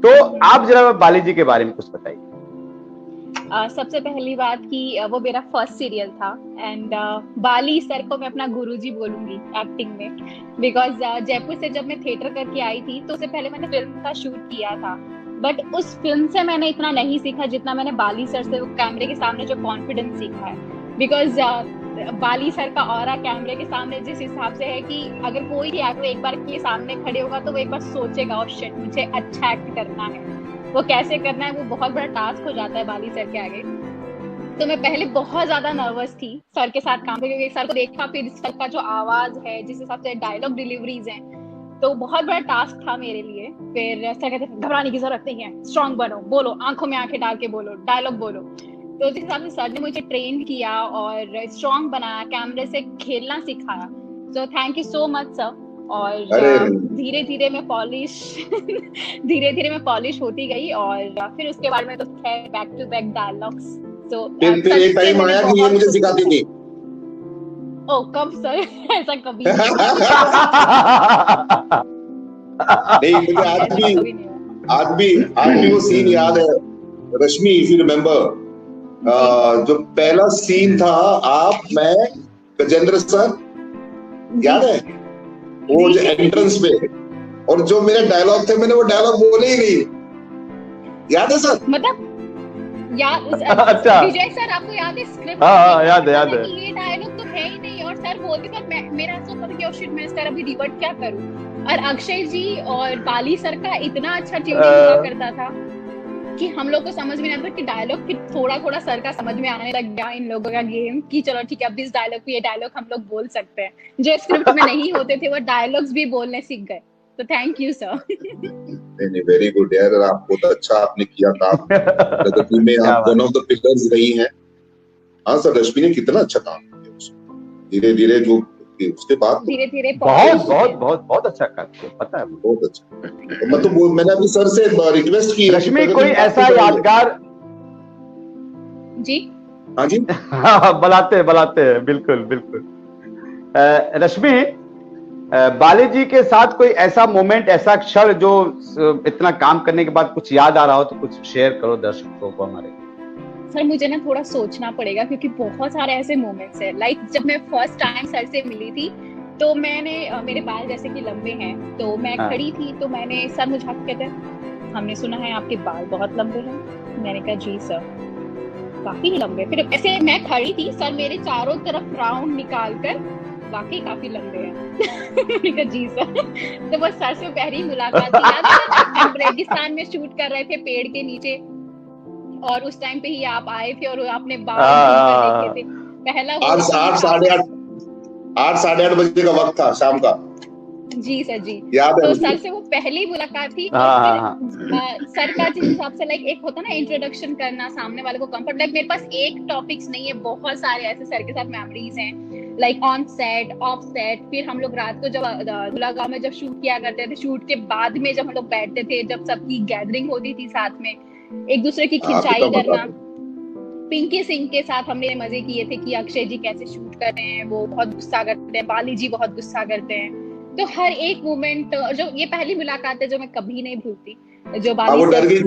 तो आप जरा बाली जी के बारे में कुछ बताइए। सबसे पहली बात कि वो मेरा फर्स्ट सीरियल था एंड बाली सर को मैं अपना गुरुजी बोलूंगी एक्टिंग में, बिकॉज जयपुर से जब मैं थिएटर करके आई थी तो उससे पहले मैंने फिल्म का शूट किया था, बट उस फिल्म से मैंने इतना नहीं सीखा जितना मैंने बाली सर से वो कैमरे के सामने जो कॉन्फिडेंस सीखा है। बिकॉज बाली सर का ऑरा कैमरे के सामने जिस हिसाब से है कि अगर कोई भी एक्टर एक बार के सामने खड़े होगा तो वो एक बार सोचेगा और शिट मुझे अच्छा एक्ट करना है, वो कैसे करना है, वो बहुत बड़ा टास्क हो जाता है बाली सर के आगे। तो मैं पहले बहुत ज्यादा नर्वस थी सर के साथ काम करके, सर को देखा, फिर सर का जो आवाज है, जिस हिसाब से डायलॉग डिलीवरीज हैं, तो बहुत बड़ा टास्क था मेरे लिए। फिर सर कहते घबराने की जरूरत नहीं है, स्ट्रांग बनो, बोलो, आंखों में आंखें डाल के बोलो, डायलॉग बोलो। तो जिस हिसाब से सर ने मुझे ट्रेन किया और स्ट्रांग बनाया, कैमरे से खेलना सिखाया। So thank you so much sir. और धीरे धीरे मैं पॉलिश होती गई और फिर उसके बाद में तो खैर बैक टू बैक डायलॉग्स। सो फिर एक टाइम आया कि ये मुझे सिखाती थी। ओ कब सर? ऐसा कभी नहीं, मुझे आज भी वो सीन याद है रश्मि, इफ यू रिमेम्बर, जो पहला सीन था, आप, मैं, गजेंद्र सर, याद है वो जो एंट्रेंस पे, और जो मेरे डायलॉग थे मैंने वो डायलॉग बोले ही नहीं, याद है सर? मतलब अच्छा विजय सर आपको याद है स्क्रिप्ट? हाँ याद है ये डायलॉग तो है ही नहीं और सर बोलते सर मेरा ऐसा होता कि शिट मैं सर अभी रिवर्ट क्या करूं। और अक्षय जी और बाली सर का इतना अच्छा ट्यूनिंग हुआ करता था कि हम लोग को समझ में नहीं आता कि डायलॉग फिर थोड़ा थोड़ा सर का समझ में आने लग गया इन लोगों का गेम कि चलो ठीक है अब इस डायलॉग पे ये डायलॉग हम लोग बोल सकते हैं। जो स्क्रिप्ट में नहीं होते थे वो डायलॉग्स भी बोलने सीख गए। तो थैंक यू सर। नहीं, वेरी गुड यार, आप बहुत अच्छा आपने किया काम। प्रगति में आप वन ऑफ द पिलर्स रही हैं। हाँ सर, रश्मि ने कितना अच्छा काम किया, धीरे धीरे जो उसके बाद धीरे धीरे बहुत बहुत बहुत बहुत अच्छा काम किया, पता है, बहुत अच्छा। तो मतलब मैंने अभी सर से रिक्वेस्ट की, रश्मि कोई ऐसा यादगार जी, हाँ जी, बुलाते हैं, बिल्कुल बिल्कुल। रश्मि, बाली जी के साथ कोई ऐसा मोमेंट, ऐसा क्षण जो इतना काम करने के बाद कुछ याद आ रहा हो तो कुछ शेयर करो दर्शकों को हमारे। सर मुझे ना थोड़ा सोचना पड़ेगा क्योंकि बहुत सारे ऐसे मोमेंट्स है। लाइक जब मैं फर्स्ट टाइम सर से मिली थी तो मैंने मेरे बाल जैसे कि लंबे हैं तो मैं खड़ी थी तो मैंने, सर मुझे कहते हमने सुना है आपके बाल बहुत लंबे हैं। मैंने कहा जी सर, काफी लंबे। फिर ऐसे मैं खड़ी थी, सर मेरे चारों तरफ राउंड निकाल कर, वाकई काफी लंबे हैं। मैंने कहा जी सर। तो वो सर से पहली मुलाकात थी, याद है हम रेगिस्तान में शूट कर रहे थे पेड़ के नीचे और उस टाइम पे ही आप आए थे और आपने बाल देखे थे। पहला 8-8:30 बजे का वक्त था शाम का। जी सर जी, याद है। तो सर से वो पहली मुलाकात थी। सर का जिस हिसाब से लाइक एक होता ना इंट्रोडक्शन करना, सामने वाले को कंफर्ट, लाइक मेरे पास एक टॉपिक्स नहीं है, बहुत सारे ऐसे सर के साथ मेमोरीज हैं, like on set, of set. फिर हम लोग रात को जब धुलागांव में जब शूट किया करते थे, शूट के बाद में जब हम लोग बैठते थे, जब सबकी गैदरिंग होती थी साथ में, एक दूसरे की खिंचाई करना। पिंकी सिंह के साथ हमने मजे किए थे कि अक्षय जी कैसे शूट कर रहे हैं, वो बहुत गुस्सा करते हैं, बाली जी बहुत गुस्सा करते हैं। तो हर एक मोमेंट, जो ये पहली मुलाकात है जो मैं कभी नहीं भूलती, जो बाली डर गई थी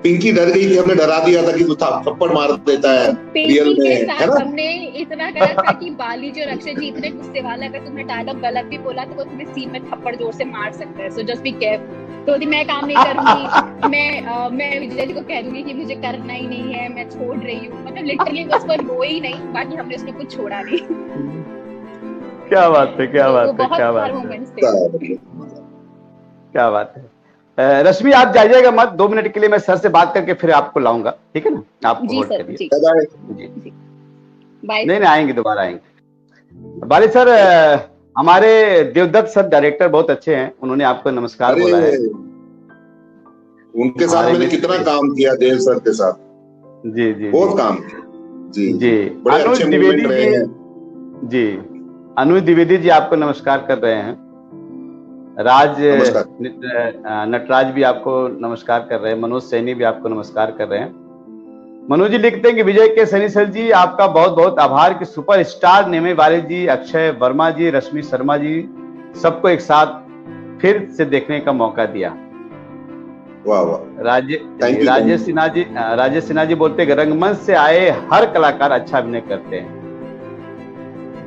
पिंकी डर गई थी, हमने डरा दिया था कि तू थप्पड़ मार देता है रियल में, है ना? हमने इतना करा था कि बाली जी और अक्षय जी इतने गुस्से वाले, अगर तुमने डायलॉग गलत भी बोला तो वो तुम्हें सीन में थप्पड़ जोर से मार सकता है, सो जस्ट बी केयरफुल। तो मैं काम नहीं करूंगी, मैं विजय जी को कह दूंगी कि मुझे करना ही नहीं है, मैं छोड़ रही हूँ, मतलब लिटरली बस वो रोई नहीं, बाकी हमने उसमें कुछ छोड़ा नहीं। क्या बात है, क्या बात है, क्या बात है, क्या बात है। रश्मि आप जाइएगा मत, 2 मिनट के लिए मैं सर से बात करके फिर आपको लाऊंगा, ठीक है ना? आप होल्ड करिए। जी बाय। नहीं आएंगे, दोबारा आएंगे। बाली सर, हमारे देवदत्त सर डायरेक्टर बहुत अच्छे हैं, उन्होंने आपको नमस्कार बोला है। उनके साथ मैंने कितना काम किया देव सर के साथ। जी जी बहुत काम किया जी जी। अनुज द्विवेदी जी, अनुज द्विवेदी जी आपको नमस्कार कर रहे हैं। नटराज भी आपको नमस्कार कर रहे हैं। मनोज सैनी भी आपको नमस्कार कर रहे हैं। मनोज जी लिखते हैं कि विजय के सैनी सर जी आपका बहुत बहुत आभार कि सुपरस्टार नेमे बाली जी, अक्षय वर्मा जी, रश्मि शर्मा जी सबको एक साथ फिर से देखने का मौका दिया। वाह वाह। राजेश सिन्हा जी बोलते हैं रंगमंच से आए हर कलाकार अच्छा अभिनय करते हैं।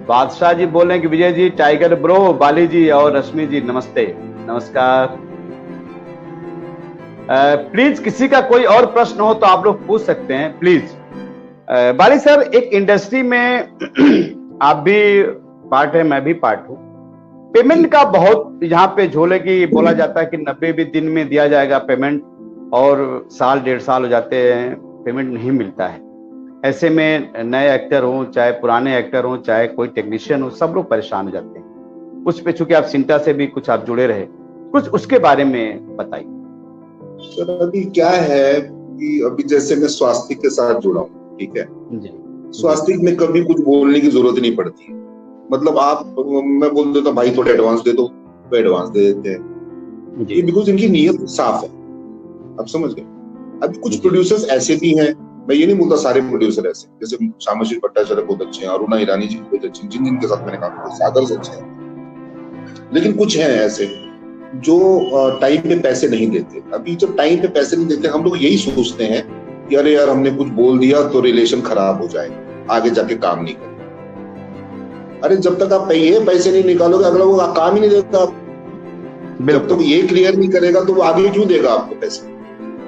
बादशाह जी बोल रहे हैं कि विजय जी, टाइगर ब्रो, बाली जी और रश्मि जी नमस्ते, नमस्कार। प्लीज किसी का कोई और प्रश्न हो तो आप लोग पूछ सकते हैं प्लीज। बाली सर, एक इंडस्ट्री में आप भी पार्ट है, मैं भी पार्ट हूं। पेमेंट का बहुत यहाँ पे झोले की बोला जाता है कि 90 दिन में दिया जाएगा पेमेंट, और साल 1.5 साल हो जाते हैं पेमेंट नहीं मिलता है। ऐसे में नए एक्टर हो चाहे पुराने एक्टर हो चाहे कोई टेक्नीशियन हो, सब लोग परेशान हो जाते हैं। उस पे चूंकि आप सिंटा से भी कुछ आप जुड़े रहे, कुछ उसके बारे में बताइए। सर अभी क्या है कि अभी जैसे मैं स्वास्थ्य के साथ जुड़ा हूँ, ठीक है जी। स्वास्थ्य में कभी कुछ बोलने की जरूरत नहीं पड़ती, मतलब मैं बोल देता भाई थोड़ा एडवांस दे दो, तो एडवांस दे देते हैं, बिकॉज इनकी नीयत साफ है। आप समझ गए। अभी कुछ प्रोड्यूसर्स ऐसे भी हैं, मैं ये नहीं बोलता सारे प्रोड्यूसर ऐसे, जैसे श्यामाश्री भट्टाचार्य बहुत अच्छे हैं, अरुणा ईरानी जी बहुत अच्छे हैं, जिनके साथ मैंने काम किया, सागर से अच्छे हैं। लेकिन कुछ हैं ऐसे जो टाइम पे पैसे नहीं देते। अभी जब टाइम पे पैसे नहीं देते, हम लोग यही सोचते हैं कि अरे यार हमने कुछ बोल दिया तो रिलेशन खराब हो जाएगा, आगे जाके काम नहीं करें। अरे जब तक आप पैसे नहीं निकालोगे, अगला वो काम ही नहीं देगा। जब तक ये क्लियर नहीं करेगा तो वो आगे क्यों देगा आपको पैसे?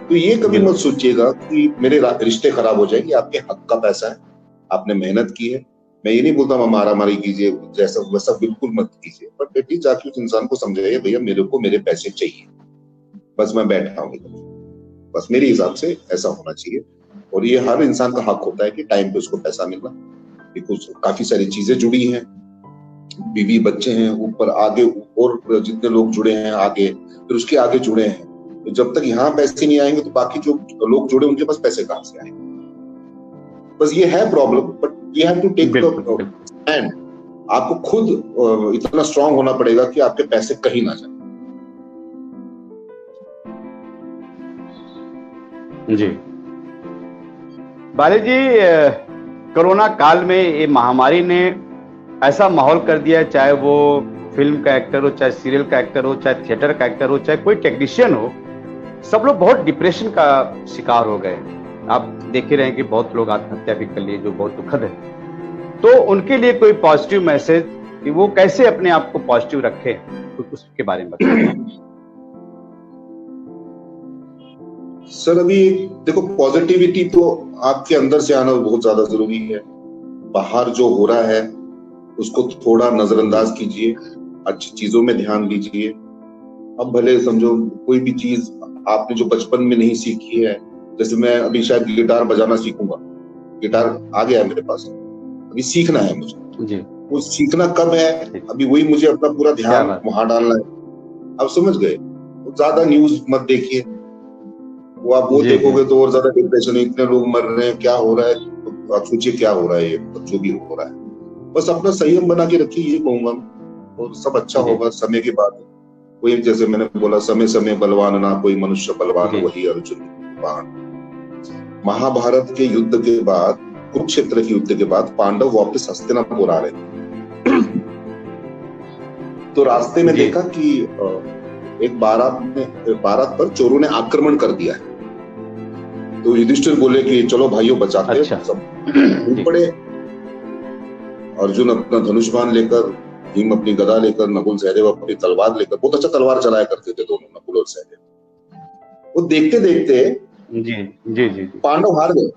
तो ये कभी मत सोचिएगा कि मेरे रिश्ते खराब हो जाएंगे। आपके हक का पैसा है, आपने मेहनत की है। मैं ये नहीं बोलता मारा मारी कीजिए, जैसा वैसा बिल्कुल मत कीजिए, पर बेटी जाके उस इंसान को समझाइए भैया मेरे को मेरे पैसे चाहिए, बस मैं बैठा हूँ, बस मेरे हिसाब से ऐसा होना चाहिए। और ये हर इंसान का हक होता है कि टाइम पे उसको पैसा मिलना, बिकॉज काफी सारी चीजें जुड़ी हैं। बीवी बच्चे हैं, ऊपर आगे और जितने लोग जुड़े हैं आगे, फिर उसके आगे जुड़े हैं। तो जब तक यहाँ पैसे नहीं आएंगे तो बाकी जो लोग जुड़े उनके पास पैसे कहाँ से आएंगे? बस ये है problem, but you have to take the stand. आपको खुद इतना स्ट्रांग होना पड़ेगा कि आपके पैसे कहीं ना जाए। जी बाली जी, कोरोना काल में ये महामारी ने ऐसा माहौल कर दिया है, चाहे वो फिल्म का एक्टर हो, चाहे सीरियल का एक्टर हो, चाहे थिएटर का एक्टर हो, चाहे कोई टेक्नीशियन हो, सब लोग बहुत डिप्रेशन का शिकार हो गए। आप देख ही रहे हैं कि बहुत लोग आत्महत्या भी कर लिए, जो बहुत दुखद है। तो उनके लिए कोई पॉजिटिव मैसेज कि वो कैसे अपने आप को पॉजिटिव रखें, तो उसके बारे में बताइए। सर अभी देखो, पॉजिटिविटी तो आपके अंदर से आना बहुत ज्यादा जरूरी है। बाहर जो हो रहा है उसको थोड़ा नजरअंदाज कीजिए, अच्छी चीजों में ध्यान दीजिए। अब भले समझो कोई भी चीज आपने जो बचपन में नहीं सीखी है, जैसे मैं अभी शायद गिटार बजाना सीखूंगा, गिटार आ गया है मेरे पास, अभी सीखना है मुझे जी। वो सीखना कब है, अभी वही मुझे अपना पूरा ध्यान वहां डालना है। अब समझ गए? ज्यादा न्यूज मत देखिए, वो आप वो देखोगे तो और ज्यादा डिप्रेशन है, इतने लोग मर रहे हैं, क्या हो रहा है, तो आप सोचिए क्या हो रहा है, ये जो भी हो रहा है। बस अपना संयम बना के रखिए, ये कहूंगा, और सब अच्छा होगा। समय की बात है, वही जैसे मैंने बोला, समय समय बलवान ना कोई मनुष्य बलवान, वही अर्जुन बाण। महाभारत के युद्ध के बाद, कुरुक्षेत्र के युद्ध के बाद पांडव वापस हस्तिनापुर आ रहे थे। तो रास्ते में देखा कि एक बारात पर चोरों ने आक्रमण कर दिया है। तो युधिष्ठिर बोले कि चलो भाइयों बचाते हैं। सब पड़े। अर्जुन अपना धनुष बाण लेकर, भीम अपनी गदा लेकर, नकुल सहदेव अपनी तलवार लेकर, बहुत अच्छा तलवार चलाया करते थे दोनों, नकुल और सहदेव। वो देखते देखते जी पांडव हार गए।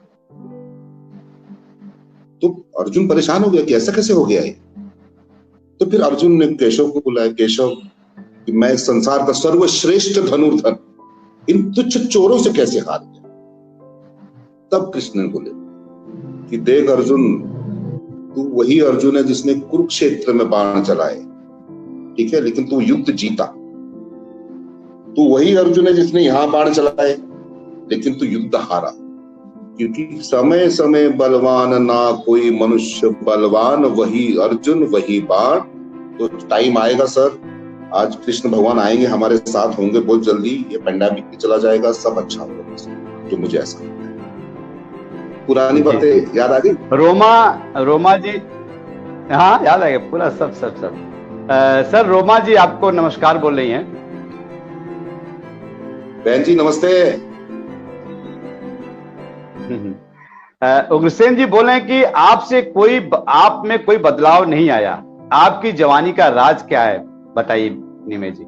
तो अर्जुन परेशान हो गया कि ऐसा कैसे हो गया है। तो फिर अर्जुन ने केशव को बुलाया, केशव कि मैं संसार का सर्वश्रेष्ठ धनुर्धर इन तुच्छ चोरों से कैसे हार गया। तब कृष्ण ने बोले कि देख अर्जुन, तू वही अर्जुन है जिसने कुरुक्षेत्र में बाण चलाए, ठीक है, लेकिन तू युद्ध जीता। तू वही अर्जुन है जिसने यहां बाण चलाए, लेकिन तू युद्ध हारा। क्योंकि समय समय बलवान ना कोई मनुष्य बलवान, वही अर्जुन वही बाण। तो टाइम आएगा सर, आज कृष्ण भगवान आएंगे, हमारे साथ होंगे बहुत जल्दी, ये पेंडेमिक भी चला जाएगा, सब अच्छा होगा। जो मुझे ऐसा लगता है। पुरानी बातें याद आ गई? रोमा जी, हाँ याद आ गया पूरा, सब सर रोमा जी आपको नमस्कार बोल रही हैं। बहन जी नमस्ते। उग्रसेन जी बोले कि आप में कोई बदलाव नहीं आया, आपकी जवानी का राज क्या है, बताइए निमे जी।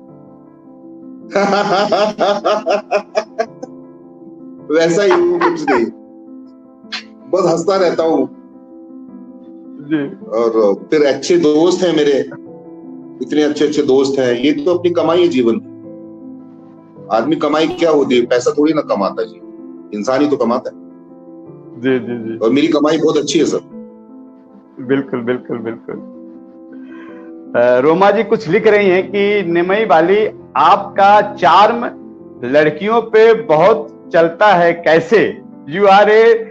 वैसा ही कुछ नहीं, बस हंसता रहता हूँ। और फिर अच्छे दोस्त हैं मेरे, इतने अच्छे अच्छे दोस्त हैं। ये तो अपनी कमाई है जीवन की। आदमी कमाई क्या होती है, पैसा थोड़ी ना कमाता जी, इंसान ही तो कमाता है। जी। और मेरी कमाई बहुत अच्छी है सर। बिल्कुल। रोमा जी कुछ लिख रही हैं कि निमई वाली, आपका चार्म लड़कियों पे बहुत चलता है, कैसे? You are a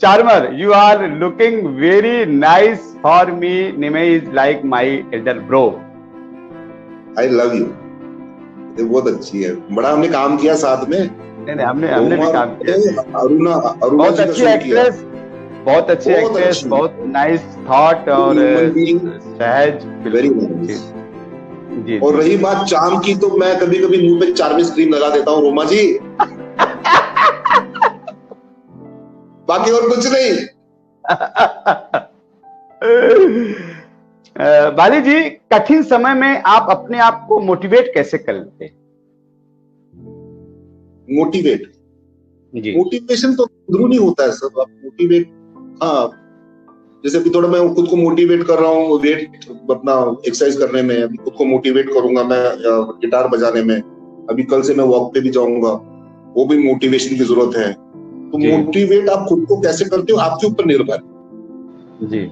charmer, you are looking very nice for me, Nimai is like my elder bro. I love you. ये बहुत अच्छी है, बड़ा हमने काम किया साथ में। नहीं, हमने भी काम किया। अरुणा बहुत अच्छी एक्ट्रेस, बहुत नाइस थॉट और सहज। जी। और रही बात चार्म की, तो मैं कभी कभी मुंह पे चार्मिंग क्रीम लगा देता हूँ रोमा जी। बाकी और कुछ नहीं। बाली जी, कठिन समय में आप अपने आप को मोटिवेट कैसे कर लेते हैं? मोटिवेशन तो अंदरूनी होता है सब। आप मोटिवेट, हाँ, जैसे अभी थोड़ा मैं खुद को मोटिवेट कर रहा हूँ वेट अपना एक्सरसाइज करने में, अभी खुद को मोटिवेट करूंगा मैं गिटार बजाने में, अभी कल से मैं वॉक पे भी जाऊंगा, वो भी मोटिवेशन की जरूरत है। तो मोटिवेट आप खुद को कैसे करते हो, आपके ऊपर निर्भर। जी।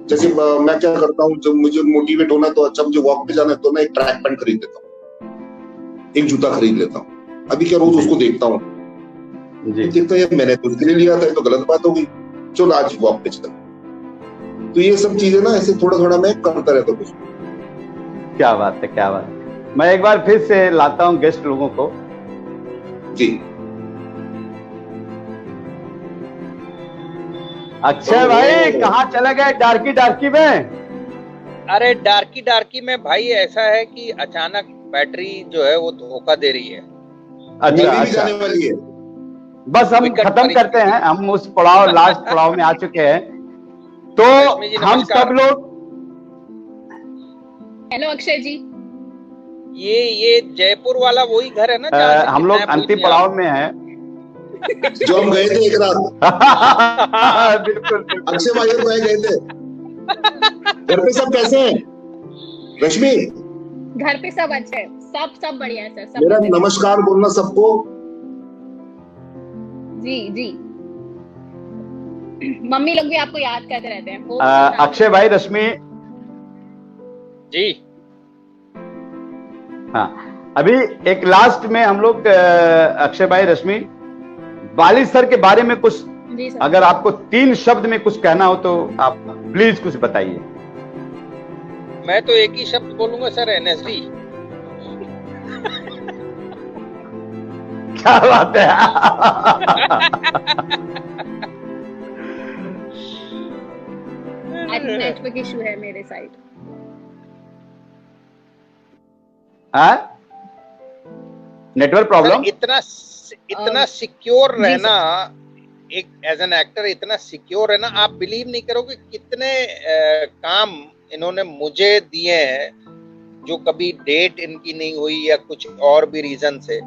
जैसे मैं क्या करता हूँ, जब मुझे मोटिवेट होना है तो अच्छा मुझे वॉक पे जाना है तो मैं एक ट्रैक पैंट खरीद लेता हूँ, एक जूता खरीद लेता हूँ। अभी क्या रोज उसको देखता हूँ, देखता है मैंने तो उसके लिए लिया था, तो गलत बात हो गई, चलो आज वॉक पे चल। तो ये सब चीजें ना ऐसे थोड़ा थोड़ा मैं करता रहता हूँ। क्या बात है, क्या बात है। मैं एक बार फिर से लाता हूँ गेस्ट लोगों को जी। अक्षय भाई कहाँ चले गए डार्की डार्की में? अरे डार्की डार्की में भाई ऐसा है कि अचानक बैटरी जो है वो धोखा दे रही है। अच्छा अच्छा, जाने वाली है। बस हम खत्म करते हैं, हम उस पड़ाव लास्ट पड़ाव में आ चुके हैं। तो हम सब लोग, हेलो अक्षय जी, ये जयपुर वाला वही घर है ना? हम लोग अंतिम पड़ाव में हैं जो हम गए थे एक रात। बिल्कुल अक्षय भाई और मैं गए थे। घर पे सब कैसे हैं रश्मि? घर पे सब अच्छे हैं, सब बढ़िया है सर। सब मेरा नमस्कार बोलना सबको। जी जी, मम्मी लोग भी आपको याद करते रहते हैं। अक्षय भाई, रश्मि जी, हाँ, अभी एक लास्ट में हम लोग अक्षय भाई, रश्मि, बाली सर के बारे में कुछ, अगर आपको 3 शब्द में कुछ कहना हो तो आप प्लीज कुछ बताइए। मैं तो एक ही शब्द बोलूंगा सर, एनएसडी। क्या बात है। आज नेटवर्क इशू है मेरे साइड। Network problem? इतना सिक्योर रहना, एक एज एन एक्टर इतना सिक्योर रहना, आप बिलीव नहीं करोगे कितने काम इन्होंने मुझे दिए हैं जो कभी डेट इनकी नहीं हुई या कुछ और भी रीजन से।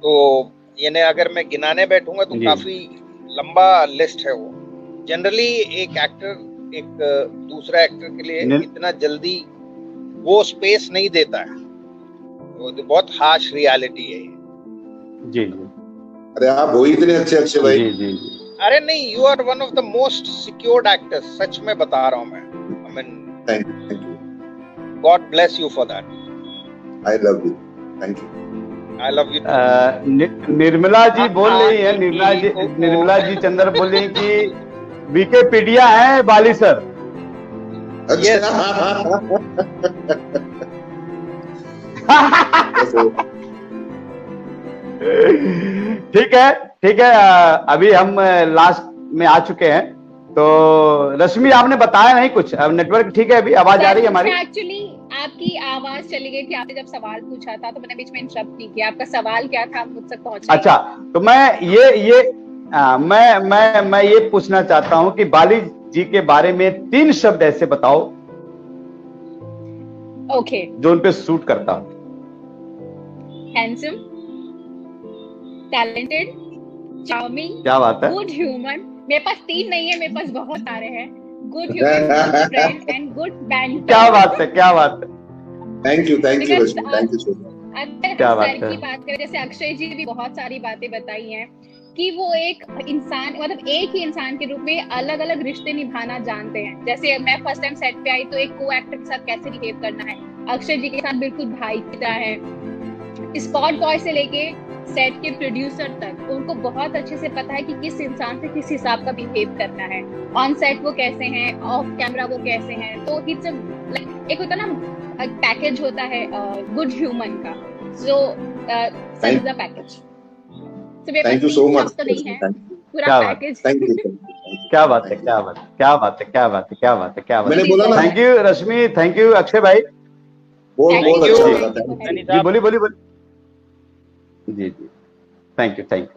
तो यानी अगर मैं गिनाने बैठूंगा तो काफी लंबा लिस्ट है वो। जनरली एक एक्टर एक दूसरा एक्टर के लिए इतना जल्दी वो स्पेस नहीं देता है, वो तो बहुत हार्श रियलिटी है। जी जी। अरे आप हो इतने अच्छे अक्षय भाई। जी जी जी। अरे नहीं, you are one of the most secured actors, सच में बता रहा हूँ मैं। I mean thank you, God bless you for that. I love you, thank you. I love you. Nirmala ji बोल रही है, निर्मला जी चंद्र बोल रही है कि विकिपीडिया है बाली सर। ठीक है ठीक है। अभी हम लास्ट में आ चुके हैं। तो रश्मि आपने बताया नहीं कुछ, अब नेटवर्क ठीक है? अभी आवाज आ रही है हमारी? एक्चुअली आपकी आवाज चली गई थी, आपने जब सवाल पूछा था तो मैंने बीच में इंटरप्ट नहीं किया। आपका सवाल क्या था, मुझ तक पहुंचा? अच्छा, तो मैं ये पूछना चाहता हूं कि बाली जी के बारे में 3 शब्द ऐसे बताओ ओके जो उन पे सूट करता हो। हैंडसम, टैलेंटेड, चार्मिंग, क्या बात है, गुड ह्यूमन। मेरे पास 3 नहीं है, मेरे पास बहुत सारे हैं। Good human, good friend and good banter. क्या बात है, क्या बात है। Thank you Rashmi, thank you so much. अगर सर की बात करें, जैसे अक्षय जी ने भी बहुत सारी बातें बताई हैं कि वो एक इंसान, मतलब एक ही इंसान के रूप में अलग अलग रिश्ते निभाना जानते हैं। जैसे मैं फर्स्ट टाइम सेट पे आई तो एक को एक्टर के साथ कैसे बिहेव करना है, अक्षय जी के साथ बिल्कुल भाई की तरह है। स्पॉट बॉय से लेके सेट के प्रोड्यूसर तक उनको बहुत अच्छे से पता है कि किस इंसान से किस हिसाब का बिहेव करना है। ऑन सेट वो कैसे हैं, ऑफ कैमरा वो कैसे हैं। तो इट्स एक होता ना पैकेज होता है गुड ह्यूमन का। So such the package. Thank you so much. पूरा पैकेज। क्या बात है, क्या बात है, क्या बात है, क्या बात है, क्या बात है, क्या बात है। मैंने बोला ना। Thank you Rashmi, thank you Akshay भाई। बहुत अच्छा लगा। जी बोलिए। जी जी, thank you, thank you.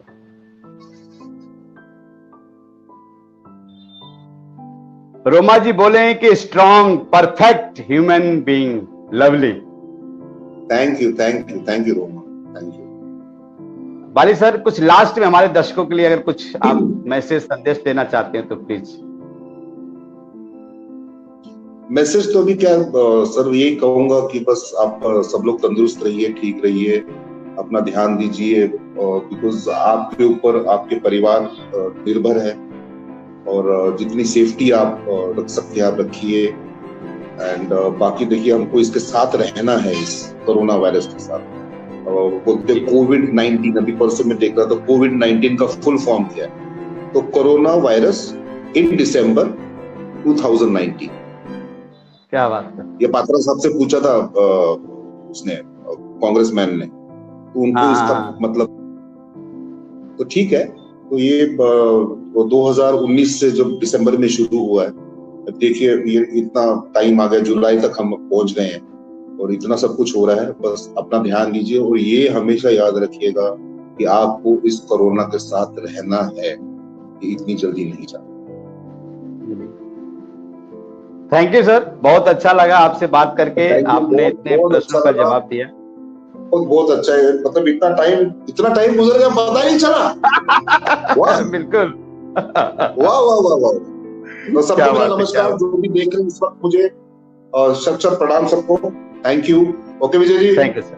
Roma ji बोले हैं कि strong, perfect human being, lovely. Thank you Roma, thank you. Bali sir, कुछ लास्ट में हमारे दर्शकों के लिए अगर कुछ आप मैसेज, संदेश देना चाहते हैं तो प्लीज। मैसेज तो अभी क्या सर, यही कहूंगा कि बस आप सब लोग तंदुरुस्त रहिए, ठीक रहिए, अपना ध्यान दीजिए, बिकॉज आपके ऊपर आपके परिवार निर्भर है। और जितनी सेफ्टी आप रख सकते हैं आप रखिए। एंड बाकी देखिए, हमको इसके साथ रहना है, इस कोरोना वायरस के साथ। बोलते कोविड-19, अभी परसों में देख रहा था, कोविड-19 का फुल फॉर्म क्या है, तो कोरोना वायरस इन दिसंबर 2019। क्या बात है। ये पात्रा साहब से पूछा था उसने, कांग्रेसमैन ने, तो उनको इसका मतलब, तो ठीक है। तो ये 2019 से जब दिसंबर में शुरू हुआ है, देखिए ये इतना टाइम आ गया, जुलाई तक हम पहुंच गए हैं और इतना सब कुछ हो रहा है। बस अपना ध्यान दीजिए और ये हमेशा याद रखिएगा कि आपको इस कोरोना के साथ रहना है, ये इतनी जल्दी नहीं जाता। थैंक यू सर, बहुत अच्छा लगा आपसे बात करके, आपने इतने प्रश्नों का जवाब दिया। बहुत अच्छा है, मतलब इतना टाइम गुजर गया पता ही नहीं चला। बिल्कुल। वाह वाह वाह वाह। तो सबको मेरा नमस्कार, जो भी देख रहे हैं इस वक्त, मुझे शत शत प्रणाम सबको। Thank you. Okay Vijay ji, thank you sir.